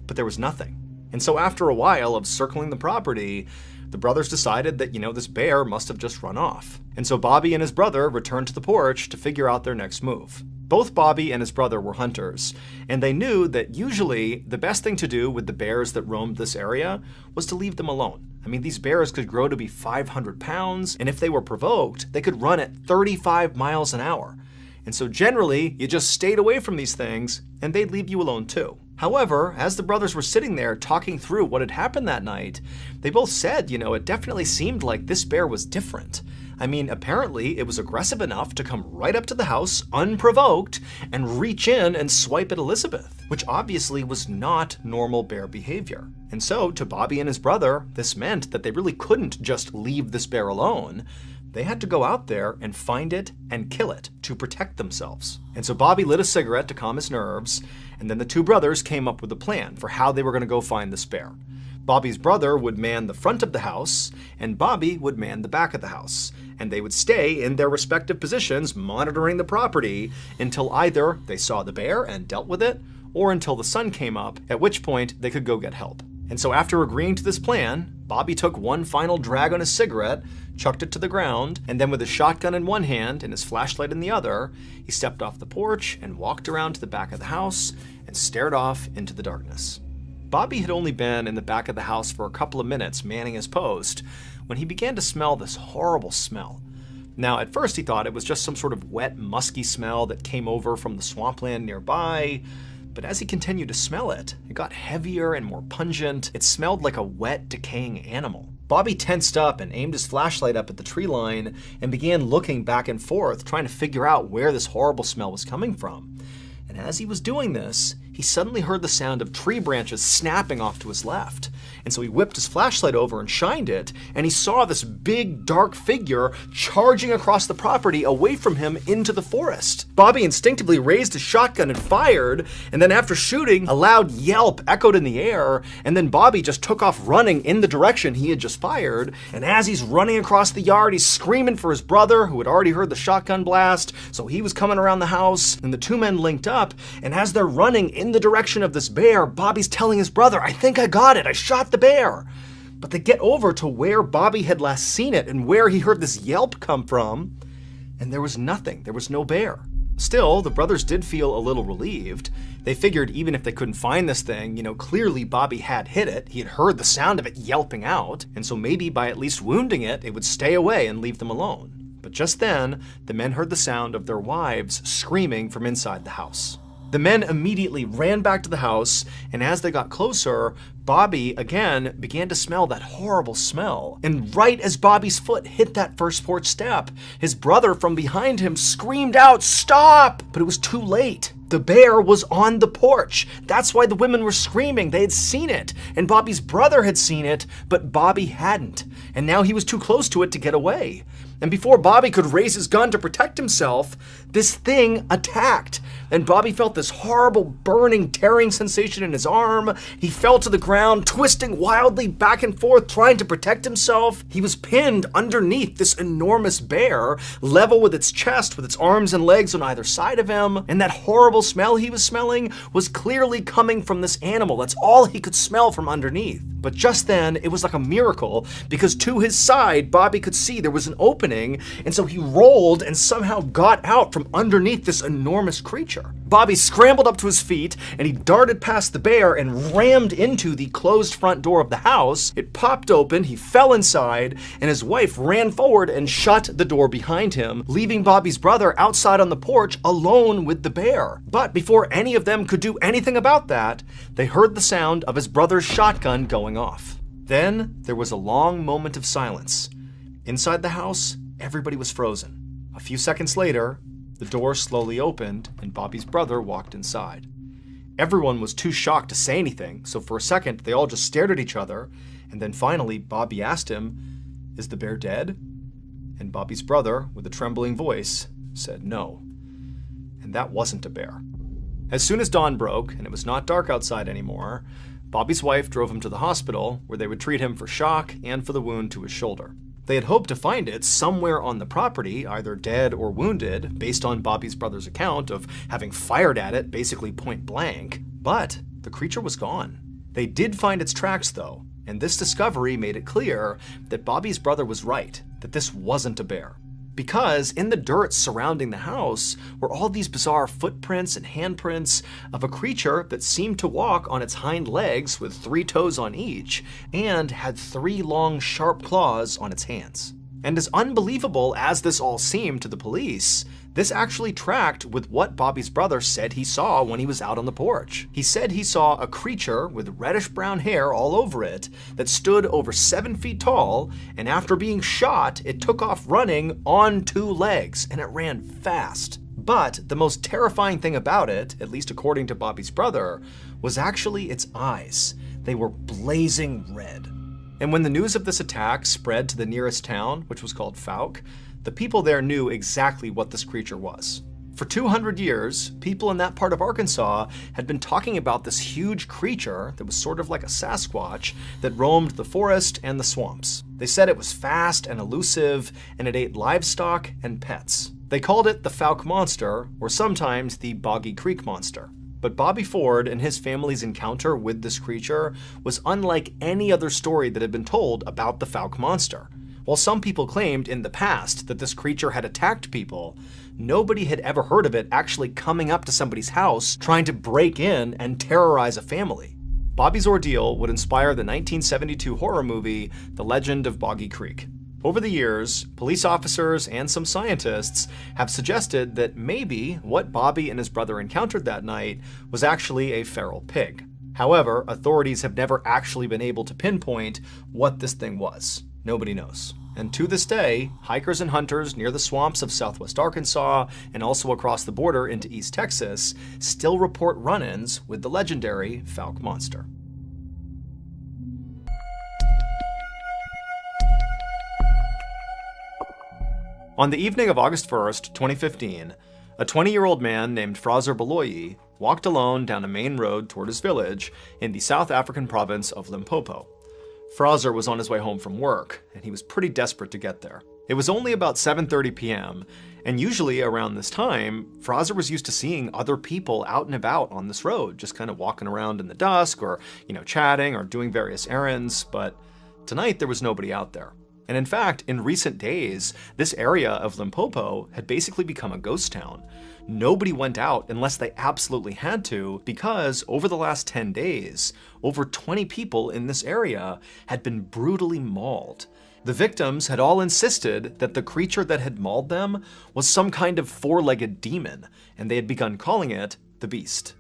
But there was nothing. And so after a while of circling the property, the brothers decided that, this bear must have just run off. And so Bobby and his brother returned to the porch to figure out their next move. Both Bobby and his brother were hunters, and they knew that usually the best thing to do with the bears that roamed this area was to leave them alone. I mean, these bears could grow to be 500 pounds, and if they were provoked, they could run at 35 miles an hour. And so generally, you just stayed away from these things, and they'd leave you alone too. However, as the brothers were sitting there talking through what had happened that night, they both said, it definitely seemed like this bear was different. I mean, apparently it was aggressive enough to come right up to the house, unprovoked, and reach in and swipe at Elizabeth, which obviously was not normal bear behavior. And so, to Bobby and his brother, this meant that they really couldn't just leave this bear alone. They had to go out there and find it and kill it to protect themselves. And so Bobby lit a cigarette to calm his nerves, and then the two brothers came up with a plan for how they were going to go find this bear. Bobby's brother would man the front of the house, and Bobby would man the back of the house, and they would stay in their respective positions monitoring the property until either they saw the bear and dealt with it, or until the sun came up, at which point they could go get help. And so after agreeing to this plan, Bobby took one final drag on his cigarette, chucked it to the ground, and then with his shotgun in one hand and his flashlight in the other, he stepped off the porch and walked around to the back of the house and stared off into the darkness. Bobby had only been in the back of the house for a couple of minutes manning his post when he began to smell this horrible smell. Now, at first he thought it was just some sort of wet, musky smell that came over from the swampland nearby, but as he continued to smell it, it got heavier and more pungent. It smelled like a wet, decaying animal. Bobby tensed up and aimed his flashlight up at the tree line and began looking back and forth, trying to figure out where this horrible smell was coming from. And as he was doing this, he suddenly heard the sound of tree branches snapping off to his left. And so he whipped his flashlight over and shined it, and he saw this big, dark figure charging across the property away from him into the forest. Bobby instinctively raised his shotgun and fired, and then after shooting, a loud yelp echoed in the air, and then Bobby just took off running in the direction he had just fired. And as he's running across the yard, he's screaming for his brother, who had already heard the shotgun blast, so he was coming around the house, and the two men linked up, and as they're running in the direction of this bear, Bobby's telling his brother, "I think I got it, I shot the bear." But they get over to where Bobby had last seen it and where he heard this yelp come from, and there was nothing. There was no bear. Still, the brothers did feel a little relieved. They figured even if they couldn't find this thing, clearly Bobby had hit it. He had heard the sound of it yelping out, and so maybe by at least wounding it, it would stay away and leave them alone. But just then, the men heard the sound of their wives screaming from inside the house. The men immediately ran back to the house, and as they got closer, Bobby again began to smell that horrible smell. And right as Bobby's foot hit that first porch step, his brother from behind him screamed out, "Stop!" But it was too late. The bear was on the porch. That's why the women were screaming. They had seen it, and Bobby's brother had seen it, but Bobby hadn't. And now he was too close to it to get away. And before Bobby could raise his gun to protect himself, this thing attacked. And Bobby felt this horrible burning, tearing sensation in his arm. He fell to the ground, twisting wildly back and forth, trying to protect himself. He was pinned underneath this enormous bear, level with its chest, with its arms and legs on either side of him. And that horrible smell he was smelling was clearly coming from this animal. That's all he could smell from underneath. But just then, it was like a miracle, because to his side, Bobby could see there was an opening, and so he rolled and somehow got out from underneath this enormous creature. Bobby scrambled up to his feet, and he darted past the bear and rammed into the closed front door of the house. It popped open, he fell inside, and his wife ran forward and shut the door behind him, leaving Bobby's brother outside on the porch alone with the bear. But before any of them could do anything about that, they heard the sound of his brother's shotgun going off. Then there was a long moment of silence. Inside the house, everybody was frozen. A few seconds later, the door slowly opened and Bobby's brother walked inside. Everyone was too shocked to say anything, so for a second they all just stared at each other, and then finally Bobby asked him, "Is the bear dead?" And Bobby's brother, with a trembling voice, said no. And that wasn't a bear. As soon as dawn broke and it was not dark outside anymore, Bobby's wife drove him to the hospital, where they would treat him for shock and for the wound to his shoulder. They had hoped to find it somewhere on the property, either dead or wounded, based on Bobby's brother's account of having fired at it basically point blank, but the creature was gone. They did find its tracks though, and this discovery made it clear that Bobby's brother was right, that this wasn't a bear. Because in the dirt surrounding the house were all these bizarre footprints and handprints of a creature that seemed to walk on its hind legs with 3 toes on each, and had 3 long sharp claws on its hands. And as unbelievable as this all seemed to the police, this actually tracked with what Bobby's brother said he saw when he was out on the porch. He said he saw a creature with reddish-brown hair all over it that stood over 7 feet tall, and after being shot, it took off running on 2 legs, and it ran fast. But the most terrifying thing about it, at least according to Bobby's brother, was actually its eyes. They were blazing red. And when the news of this attack spread to the nearest town, which was called Fouke, the people there knew exactly what this creature was. For 200 years, people in that part of Arkansas had been talking about this huge creature that was sort of like a Sasquatch that roamed the forest and the swamps. They said it was fast and elusive, and it ate livestock and pets. They called it the Fouke Monster, or sometimes the Boggy Creek Monster. But Bobby Ford and his family's encounter with this creature was unlike any other story that had been told about the Fouke Monster. While some people claimed in the past that this creature had attacked people, nobody had ever heard of it actually coming up to somebody's house, trying to break in and terrorize a family. Bobby's ordeal would inspire the 1972 horror movie, The Legend of Boggy Creek. Over the years, police officers and some scientists have suggested that maybe what Bobby and his brother encountered that night was actually a feral pig. However, authorities have never actually been able to pinpoint what this thing was. Nobody knows. And to this day, hikers and hunters near the swamps of southwest Arkansas and also across the border into East Texas still report run-ins with the legendary Fouke monster. On the evening of August 1st, 2015, a 20-year-old man named Fraser Baloyi walked alone down a main road toward his village in the South African province of Limpopo. Fraser was on his way home from work, and he was pretty desperate to get there. It was only about 7:30 p.m., and usually around this time, Fraser was used to seeing other people out and about on this road, just kind of walking around in the dusk or, chatting or doing various errands, but tonight there was nobody out there. And in fact, in recent days, this area of Limpopo had basically become a ghost town. Nobody went out unless they absolutely had to, because over the last 10 days, over 20 people in this area had been brutally mauled. The victims had all insisted that the creature that had mauled them was some kind of four-legged demon, and they had begun calling it the Beast.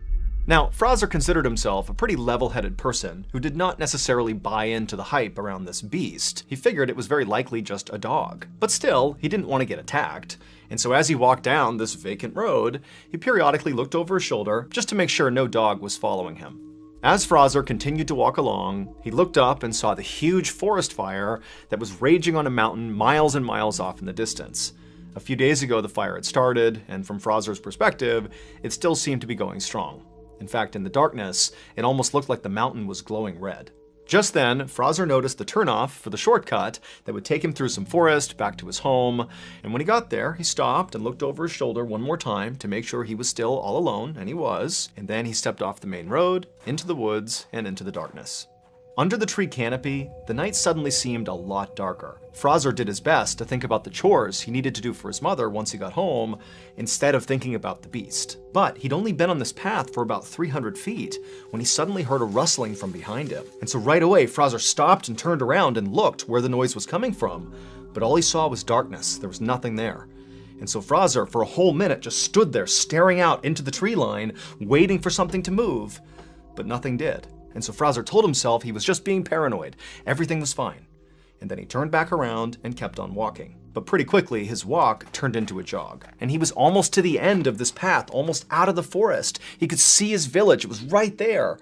Now, Fraser considered himself a pretty level-headed person who did not necessarily buy into the hype around this beast. He figured it was very likely just a dog. But still, he didn't want to get attacked, and so as he walked down this vacant road, he periodically looked over his shoulder just to make sure no dog was following him. As Fraser continued to walk along, he looked up and saw the huge forest fire that was raging on a mountain miles and miles off in the distance. A few days ago, the fire had started, and from Fraser's perspective, it still seemed to be going strong. In fact, in the darkness, it almost looked like the mountain was glowing red. Just then, Fraser noticed the turnoff for the shortcut that would take him through some forest back to his home, and when he got there, he stopped and looked over his shoulder one more time to make sure he was still all alone, and he was, and then he stepped off the main road, into the woods, and into the darkness. Under the tree canopy, the night suddenly seemed a lot darker. Fraser did his best to think about the chores he needed to do for his mother once he got home, instead of thinking about the beast. But he'd only been on this path for about 300 feet when he suddenly heard a rustling from behind him. And so right away, Fraser stopped and turned around and looked where the noise was coming from. But all he saw was darkness. There was nothing there. And so Fraser, for a whole minute, just stood there staring out into the tree line, waiting for something to move. But nothing did. And so Fraser told himself he was just being paranoid. Everything was fine. And then he turned back around and kept on walking. But pretty quickly, his walk turned into a jog. And he was almost to the end of this path, almost out of the forest. He could see his village. It was right there.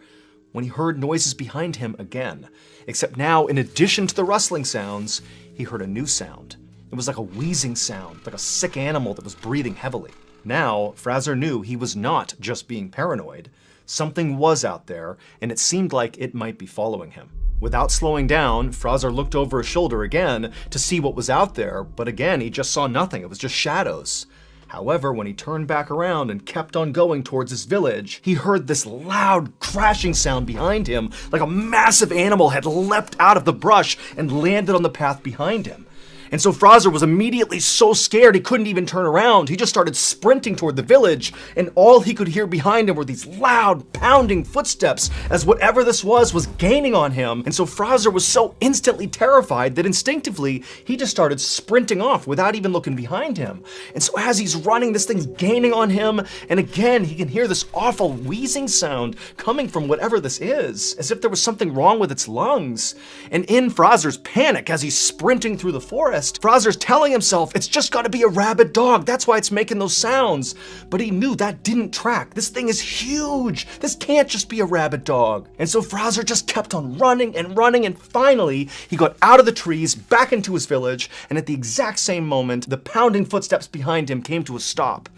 When he heard noises behind him again. Except now, in addition to the rustling sounds, he heard a new sound. It was like a wheezing sound, like a sick animal that was breathing heavily. Now, Fraser knew he was not just being paranoid. Something was out there, and it seemed like it might be following him. Without slowing down, Fraser looked over his shoulder again to see what was out there, but again, he just saw nothing. It was just shadows. However, when he turned back around and kept on going towards his village, he heard this loud crashing sound behind him, like a massive animal had leapt out of the brush and landed on the path behind him. And so Fraser was immediately so scared he couldn't even turn around. He just started sprinting toward the village, and all he could hear behind him were these loud, pounding footsteps as whatever this was gaining on him. And so Fraser was so instantly terrified that instinctively he just started sprinting off without even looking behind him. And so as he's running, this thing's gaining on him, and again he can hear this awful wheezing sound coming from whatever this is, as if there was something wrong with its lungs. And in Fraser's panic, as he's sprinting through the forest, Fraser's telling himself it's just gotta be a rabid dog, that's why it's making those sounds. But he knew that didn't track. This thing is huge. This can't just be a rabid dog. And so Fraser just kept on running, and finally he got out of the trees, back into his village, and at the exact same moment, the pounding footsteps behind him came to a stop.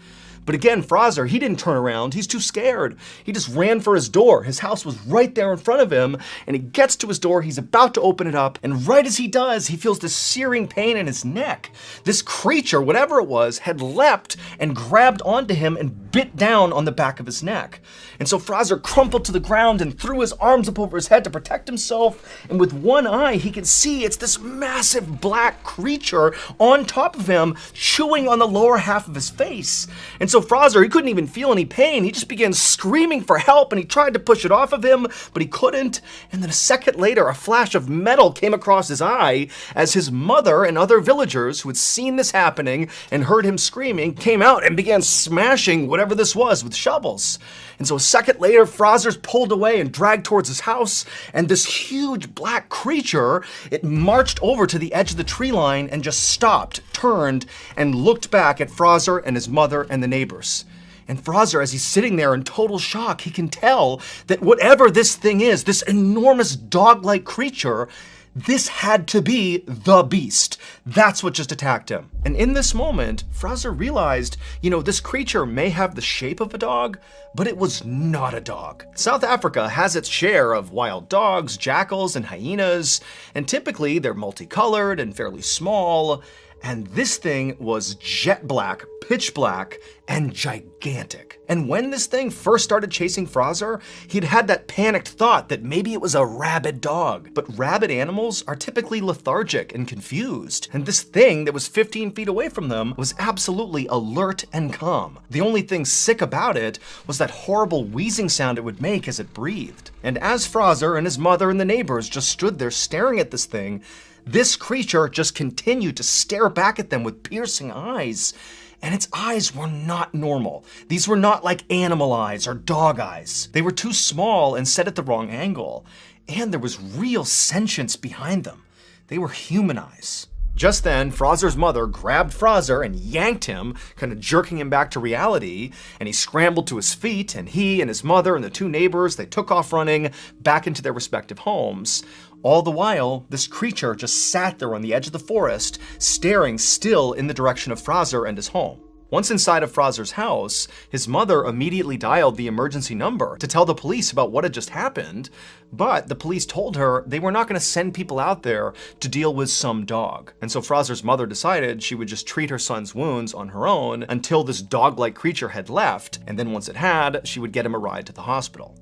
But again, Fraser, he didn't turn around. He's too scared. He just ran for his door. His house was right there in front of him, and he gets to his door. He's about to open it up, and right as he does, he feels this searing pain in his neck. This creature, whatever it was, had leapt and grabbed onto him and bit down on the back of his neck. And so Fraser crumpled to the ground and threw his arms up over his head to protect himself. And with one eye, he could see it's this massive black creature on top of him, chewing on the lower half of his face. And so Fraser, he couldn't even feel any pain. He just began screaming for help, and he tried to push it off of him, but he couldn't. And then a second later, a flash of metal came across his eye as his mother and other villagers who had seen this happening and heard him screaming came out and began smashing whatever this was with shovels. And so a second later, Fraser's pulled away and dragged towards his house, and this huge black creature, it marched over to the edge of the tree line and just stopped, turned, and looked back at Fraser and his mother and the neighbors. And Fraser, as he's sitting there in total shock, he can tell that whatever this thing is, this enormous dog-like creature, this had to be the beast. That's what just attacked him. And in this moment, Fraser realized, this creature may have the shape of a dog, but it was not a dog. South Africa has its share of wild dogs, jackals, and hyenas, and typically they're multicolored and fairly small. And this thing was jet black, pitch black, and gigantic. And when this thing first started chasing Fraser, he'd had that panicked thought that maybe it was a rabid dog. But rabid animals are typically lethargic and confused. And this thing that was 15 feet away from them was absolutely alert and calm. The only thing sick about it was that horrible wheezing sound it would make as it breathed. And as Fraser and his mother and the neighbors just stood there staring at this thing, this creature just continued to stare back at them with piercing eyes. And its eyes were not normal. These were not like animal eyes or dog eyes. They were too small and set at the wrong angle. And there was real sentience behind them. They were human eyes. Just then, Fraser's mother grabbed Fraser and yanked him, kind of jerking him back to reality, and he scrambled to his feet, and he and his mother and the two neighbors, they took off running back into their respective homes. All the while, this creature just sat there on the edge of the forest, staring still in the direction of Fraser and his home. Once inside of Fraser's house, his mother immediately dialed the emergency number to tell the police about what had just happened, but the police told her they were not going to send people out there to deal with some dog. And so Fraser's mother decided she would just treat her son's wounds on her own until this dog-like creature had left, and then once it had, she would get him a ride to the hospital.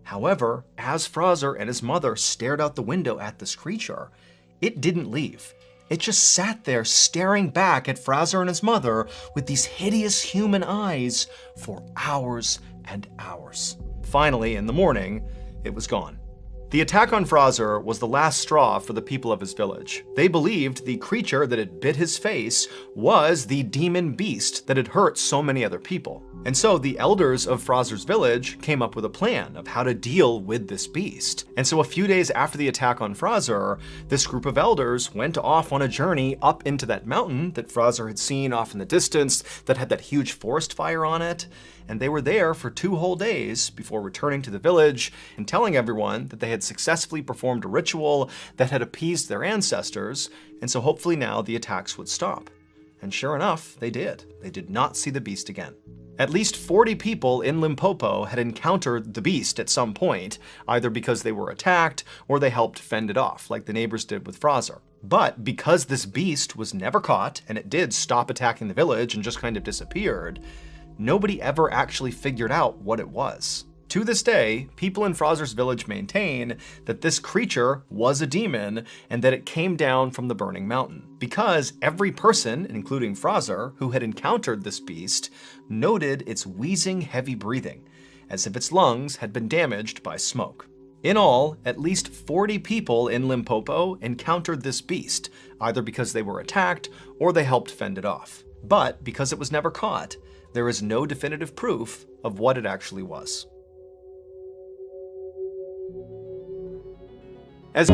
However, as Fraser and his mother stared out the window at this creature, it didn't leave. It just sat there staring back at Fraser and his mother with these hideous human eyes for hours and hours. Finally, in the morning, it was gone. The attack on Fraser was the last straw for the people of his village. They believed the creature that had bit his face was the demon beast that had hurt so many other people. And so the elders of Fraser's village came up with a plan of how to deal with this beast. And so a few days after the attack on Fraser, this group of elders went off on a journey up into that mountain that Fraser had seen off in the distance that had that huge forest fire on it. And they were there for 2 whole days before returning to the village and telling everyone that they had successfully performed a ritual that had appeased their ancestors, and so hopefully now the attacks would stop. And sure enough, they did. They did not see the beast again. At least 40 people in Limpopo had encountered the beast at some point, either because they were attacked or they helped fend it off, like the neighbors did with Fraser. But because this beast was never caught, and it did stop attacking the village and just kind of disappeared, nobody ever actually figured out what it was. To this day, people in Fraser's village maintain that this creature was a demon and that it came down from the burning mountain, because every person, including Fraser, who had encountered this beast, noted its wheezing, heavy breathing, as if its lungs had been damaged by smoke. In all, at least 40 people in Limpopo encountered this beast, either because they were attacked or they helped fend it off. But because it was never caught, there is no definitive proof of what it actually was. In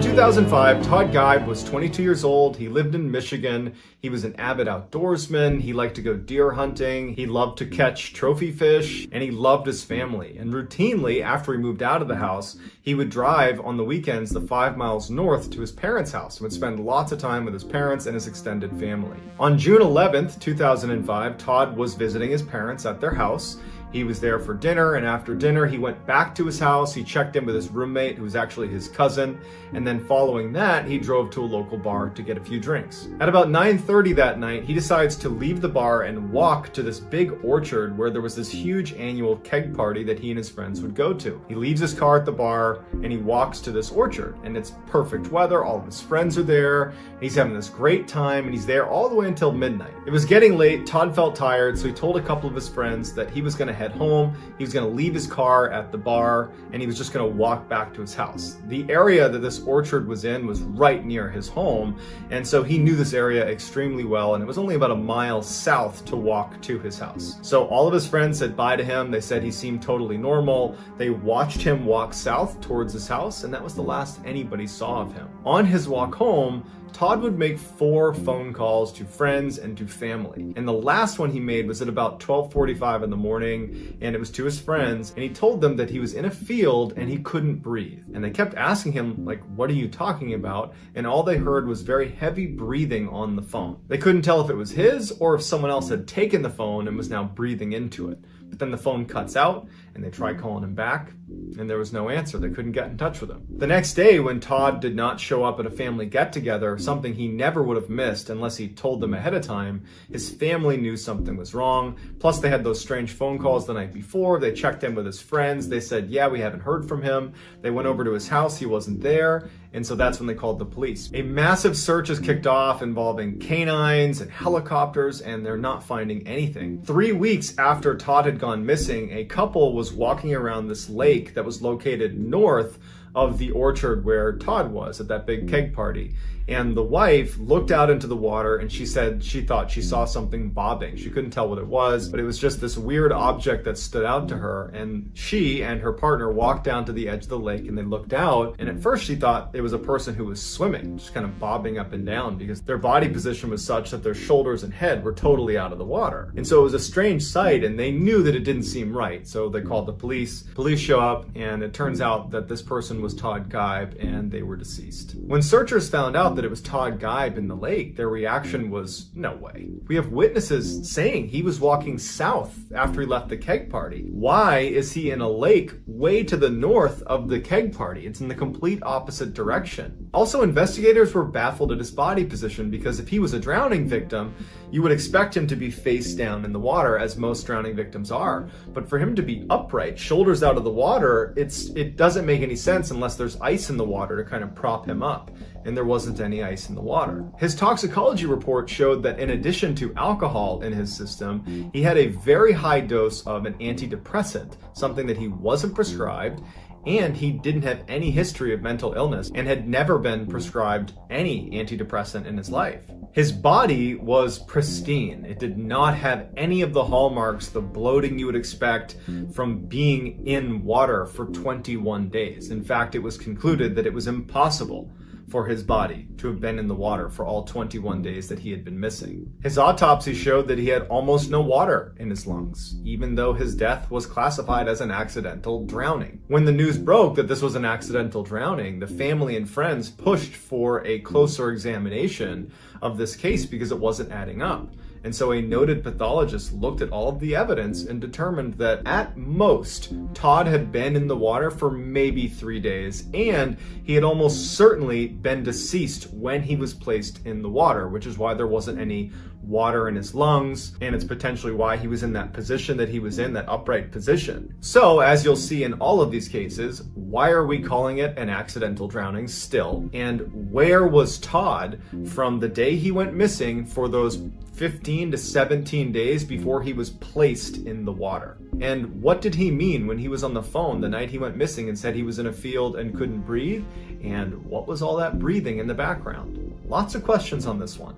2005, Todd Geib was 22 years old. He lived in Michigan. He was an avid outdoorsman. He liked to go deer hunting. He loved to catch trophy fish, and he loved his family. And routinely, after he moved out of the house, he would drive on the weekends the 5 miles north to his parents' house and would spend lots of time with his parents and his extended family. On June 11th, 2005, Todd was visiting his parents at their house, He was there for dinner, and after dinner he went back to his house. He checked in with his roommate, who was actually his cousin, and then following that he drove to a local bar to get a few drinks. At about 9:30 that night, he decides to leave the bar and walk to this big orchard where there was this huge annual keg party that he and his friends would go to. He leaves his car at the bar and he walks to this orchard, and it's perfect weather. All of his friends are there. He's having this great time, and he's there all the way until midnight. It was getting late. Todd felt tired, so he told a couple of his friends that he was going to head home. He was going to leave his car at the bar, and he was just going to walk back to his house. The area that this orchard was in was right near his home, and so he knew this area extremely well, and it was only about a mile south to walk to his house. So all of his friends said bye to him. They said he seemed totally normal. They watched him walk south towards his house, and that was the last anybody saw of him. On his walk home, Todd would make 4 phone calls to friends and to family. And the last one he made was at about 12:45 in the morning, and it was to his friends, and he told them that he was in a field and he couldn't breathe. And they kept asking him, like, what are you talking about? And all they heard was very heavy breathing on the phone. They couldn't tell if it was his or if someone else had taken the phone and was now breathing into it. But then the phone cuts out, and they tried calling him back, and there was no answer. They couldn't get in touch with him. The next day, when Todd did not show up at a family get-together, something he never would have missed unless he told them ahead of time, his family knew something was wrong. Plus, they had those strange phone calls the night before. They checked in with his friends. They said, yeah, we haven't heard from him. They went over to his house. He wasn't there. And so that's when they called the police. A massive search is kicked off involving canines and helicopters, and they're not finding anything. 3 weeks after Todd had gone missing, a couple was walking around this lake that was located north of the orchard where Todd was at that big keg party. And the wife looked out into the water and she said she thought she saw something bobbing. She couldn't tell what it was, but it was just this weird object that stood out to her. And she and her partner walked down to the edge of the lake and they looked out. And at first she thought it was a person who was swimming, just kind of bobbing up and down because their body position was such that their shoulders and head were totally out of the water. And so it was a strange sight and they knew that it didn't seem right. So they called the police. Police show up and it turns out that this person was Todd Geib and they were deceased. When searchers found out that it was Todd Geib in the lake, their reaction was, no way. We have witnesses saying he was walking south after he left the keg party. Why is he in a lake way to the north of the keg party? It's in the complete opposite direction. Also, investigators were baffled at his body position because if he was a drowning victim, you would expect him to be face down in the water, as most drowning victims are. But for him to be upright, shoulders out of the water, it doesn't make any sense unless there's ice in the water to kind of prop him up. And there wasn't any ice in the water. His toxicology report showed that in addition to alcohol in his system, he had a very high dose of an antidepressant, something that he wasn't prescribed, and he didn't have any history of mental illness and had never been prescribed any antidepressant in his life. His body was pristine. It did not have any of the hallmarks, the bloating you would expect from being in water for 21 days. In fact, it was concluded that it was impossible for his body to have been in the water for all 21 days that he had been missing. His autopsy showed that he had almost no water in his lungs, even though his death was classified as an accidental drowning. When the news broke that this was an accidental drowning, the family and friends pushed for a closer examination of this case because it wasn't adding up. And so a noted pathologist looked at all of the evidence and determined that at most, Todd had been in the water for maybe 3 days, and he had almost certainly been deceased when he was placed in the water, which is why there wasn't any water in his lungs, and it's potentially why he was in that position that he was in, that upright position. So, as you'll see in all of these cases, why are we calling it an accidental drowning still? And where was Todd from the day he went missing for those 15 to 17 days before he was placed in the water? And what did he mean when he was on the phone the night he went missing and said he was in a field and couldn't breathe? And what was all that breathing in the background? Lots of questions on this one.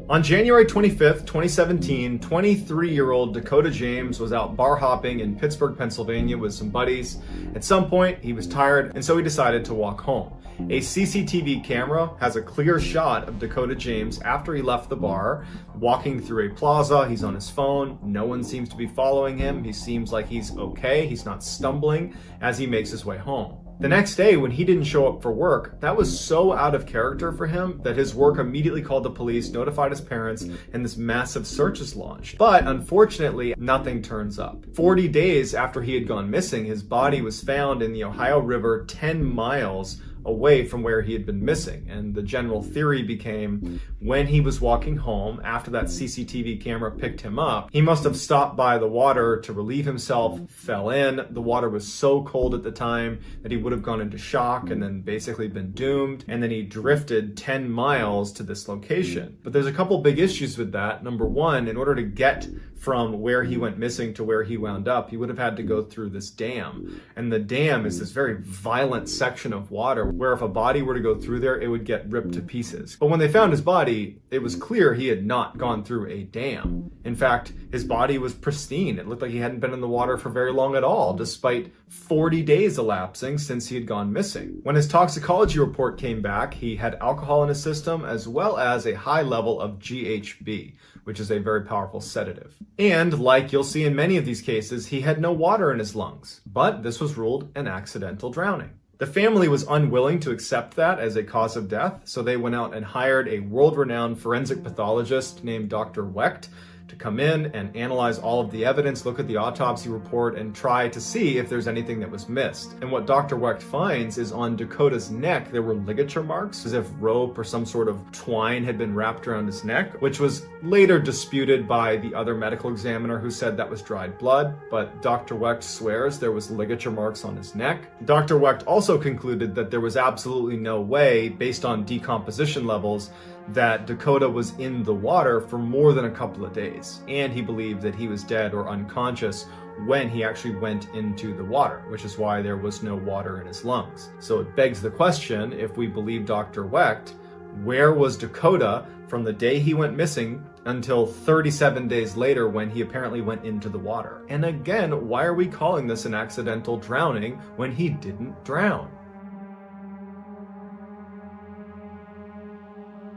On January 25th, 2017, 23-year-old Dakota James was out bar hopping in Pittsburgh, Pennsylvania with some buddies. At some point, he was tired, and so he decided to walk home. A CCTV camera has a clear shot of Dakota James after he left the bar, walking through a plaza. He's on his phone. No one seems to be following him. He seems like he's okay. He's not stumbling as he makes his way home. The next day, when he didn't show up for work, that was so out of character for him that his work immediately called the police, notified his parents, and this massive search is launched. But unfortunately, nothing turns up. 40 days after he had gone missing, his body was found in the Ohio River 10 miles away from where he had been missing. And the general theory became, when he was walking home after that CCTV camera picked him up, he must have stopped by the water to relieve himself, fell in. The water was so cold at the time that he would have gone into shock and then basically been doomed. And then he drifted 10 miles to this location. But there's a couple big issues with that. Number one, in order to get from where he went missing to where he wound up, he would have had to go through this dam. And the dam is this very violent section of water where if a body were to go through there, it would get ripped to pieces. But when they found his body, it was clear he had not gone through a dam. In fact, his body was pristine. It looked like he hadn't been in the water for very long at all, despite 40 days elapsing since he had gone missing. When his toxicology report came back, he had alcohol in his system as well as a high level of GHB, which is a very powerful sedative. And like you'll see in many of these cases, he had no water in his lungs, but this was ruled an accidental drowning. The family was unwilling to accept that as a cause of death, so they went out and hired a world-renowned forensic pathologist named Dr. Wecht to come in and analyze all of the evidence, look at the autopsy report, and try to see if there's anything that was missed. And what Dr. Wecht finds is on Dakota's neck, there were ligature marks, as if rope or some sort of twine had been wrapped around his neck, which was later disputed by the other medical examiner who said that was dried blood, but Dr. Wecht swears there was ligature marks on his neck. Dr. Wecht also concluded that there was absolutely no way, based on decomposition levels, that Dakota was in the water for more than a couple of days, and he believed that he was dead or unconscious when he actually went into the water, which is why there was no water in his lungs. So it begs the question, if we believe Dr. Wecht, where was Dakota from the day he went missing until 37 days later when he apparently went into the water? And again, why are we calling this an accidental drowning when he didn't drown?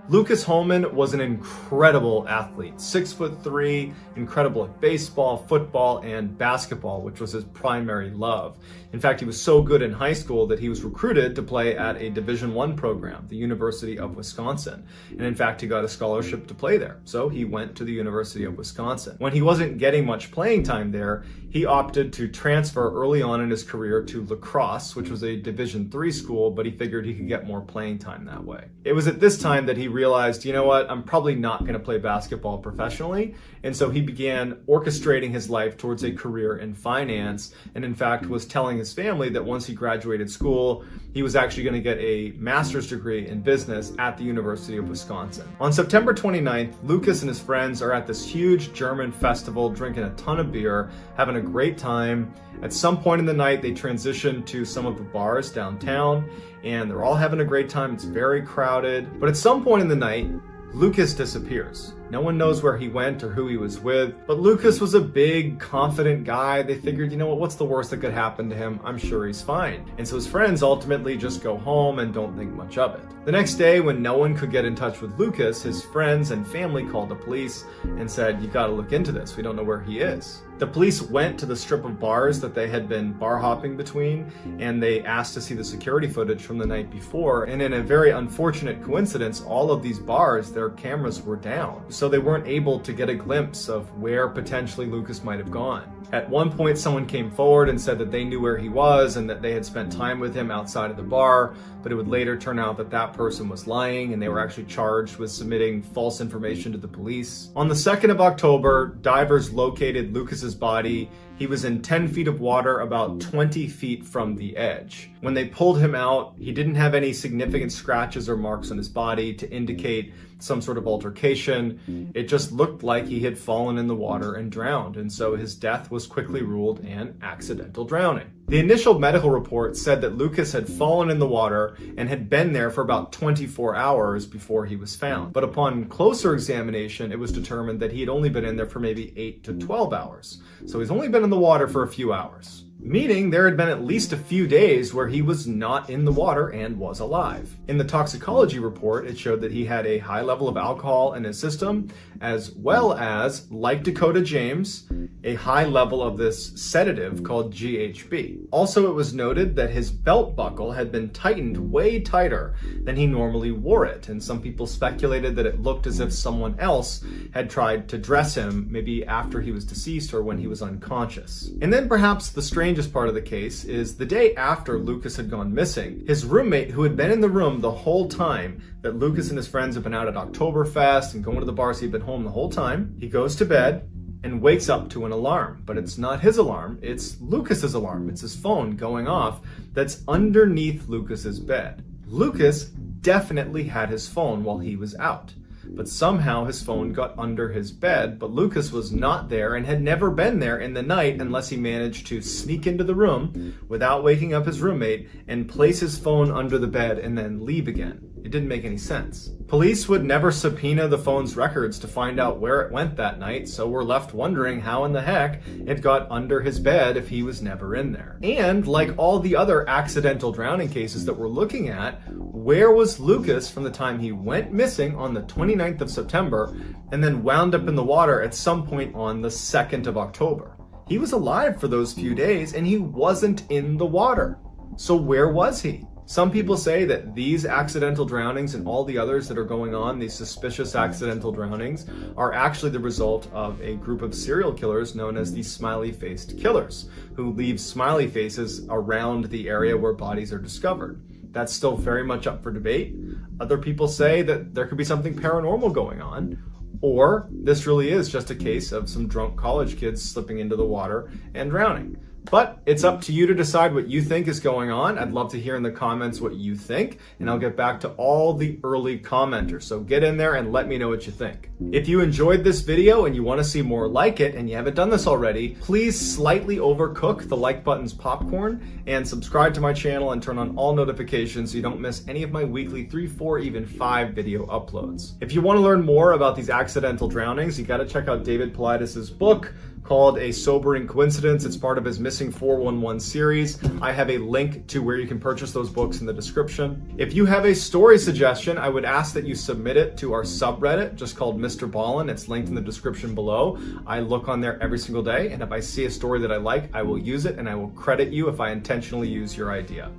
Lucas Holman was an incredible athlete, 6'3", incredible at baseball, football, and basketball, which was his primary love. In fact, he was so good in high school that he was recruited to play at a Division I program, the University of Wisconsin. And in fact, he got a scholarship to play there. So he went to the University of Wisconsin. When he wasn't getting much playing time there, he opted to transfer early on in his career to lacrosse, which was a Division III school, but he figured he could get more playing time that way. It was at this time that he realized, you know what, I'm probably not going to play basketball professionally. And so he began orchestrating his life towards a career in finance, and in fact was telling his family that once he graduated school, he was actually going to get a master's degree in business at the University of Wisconsin. On September 29th, Lucas and his friends are at this huge German festival, drinking a ton of beer, having a great time. At some point in the night, they transition to some of the bars downtown, and they're all having a great time. It's very crowded. But at some point in the night, Lucas disappears. No one knows where he went or who he was with, but Lucas was a big, confident guy. They figured, you know what, what's the worst that could happen to him? I'm sure he's fine. And so his friends ultimately just go home and don't think much of it. The next day, when no one could get in touch with Lucas, his friends and family called the police and said, you gotta look into this. We don't know where he is. The police went to the strip of bars that they had been bar hopping between, and they asked to see the security footage from the night before. And in a very unfortunate coincidence, all of these bars, their cameras were down. So they weren't able to get a glimpse of where potentially Lucas might have gone. At one point, someone came forward and said that they knew where he was and that they had spent time with him outside of the bar, but it would later turn out that that person was lying and they were actually charged with submitting false information to the police. On the 2nd of October, divers located Lucas's body. He was in 10 feet of water, about 20 feet from the edge. When they pulled him out, he didn't have any significant scratches or marks on his body to indicate some sort of altercation. It just looked like he had fallen in the water and drowned, and so his death was quickly ruled an accidental drowning. The initial medical report said that Lucas had fallen in the water and had been there for about 24 hours before he was found. But upon closer examination, it was determined that he had only been in there for maybe 8 to 12 hours. So he's only been in the water for a few hours. meaning there had been at least a few days where he was not in the water and was alive. In the toxicology report, it showed that he had a high level of alcohol in his system, as well as, like Dakota James, a high level of this sedative called GHB. Also, it was noted that his belt buckle had been tightened way tighter than he normally wore it, and some people speculated that it looked as if someone else had tried to dress him, maybe after he was deceased or when he was unconscious. And then perhaps the strangest part of the case is the day after Lucas had gone missing, his roommate, who had been in the room the whole time that Lucas and his friends have been out at Oktoberfest and going to the bars, he'd been home the whole time, he goes to bed and wakes up to an alarm. But it's not his alarm, it's Lucas's alarm. It's his phone going off that's underneath Lucas's bed. Lucas definitely had his phone while he was out, but somehow his phone got under his bed, but Lucas was not there and had never been there in the night unless he managed to sneak into the room without waking up his roommate and place his phone under the bed and then leave again. It didn't make any sense. Police would never subpoena the phone's records to find out where it went that night, so we're left wondering how in the heck it got under his bed if he was never in there. And like all the other accidental drowning cases that we're looking at, where was Lucas from the time he went missing on the 29th of September and then wound up in the water at some point on the 2nd of October? He was alive for those few days and he wasn't in the water. So where was he? Some people say that these accidental drownings and all the others that are going on, these suspicious accidental drownings, are actually the result of a group of serial killers known as the smiley-faced killers, who leave smiley faces around the area where bodies are discovered. That's still very much up for debate. Other people say that there could be something paranormal going on, or this really is just a case of some drunk college kids slipping into the water and drowning. But it's up to you to decide what you think is going on. I'd love to hear in the comments what you think, and I'll get back to all the early commenters. So get in there and let me know what you think. If you enjoyed this video and you want to see more like it, and you haven't done this already, please slightly overcook the like button's popcorn and subscribe to my channel and turn on all notifications so you don't miss any of my weekly 3, 4, even 5 video uploads. If you want to learn more about these accidental drownings, you got to check out David Paulides' book called A Sobering Coincidence. It's part of his Missing 411 series. I have a link to where you can purchase those books in the description. If you have a story suggestion, I would ask that you submit it to our subreddit, just called MrBallen. It's linked in the description below. I look on there every single day, and if I see a story that I like, I will use it, and I will credit you if I intentionally use your idea.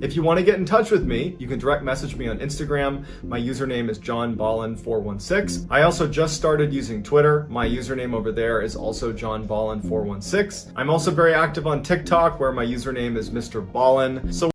If you want to get in touch with me, you can direct message me on Instagram. My username is JohnBallen416. I also just started using Twitter. My username over there is also JohnBallen416. I'm also very active on TikTok, where my username is MrBallen. So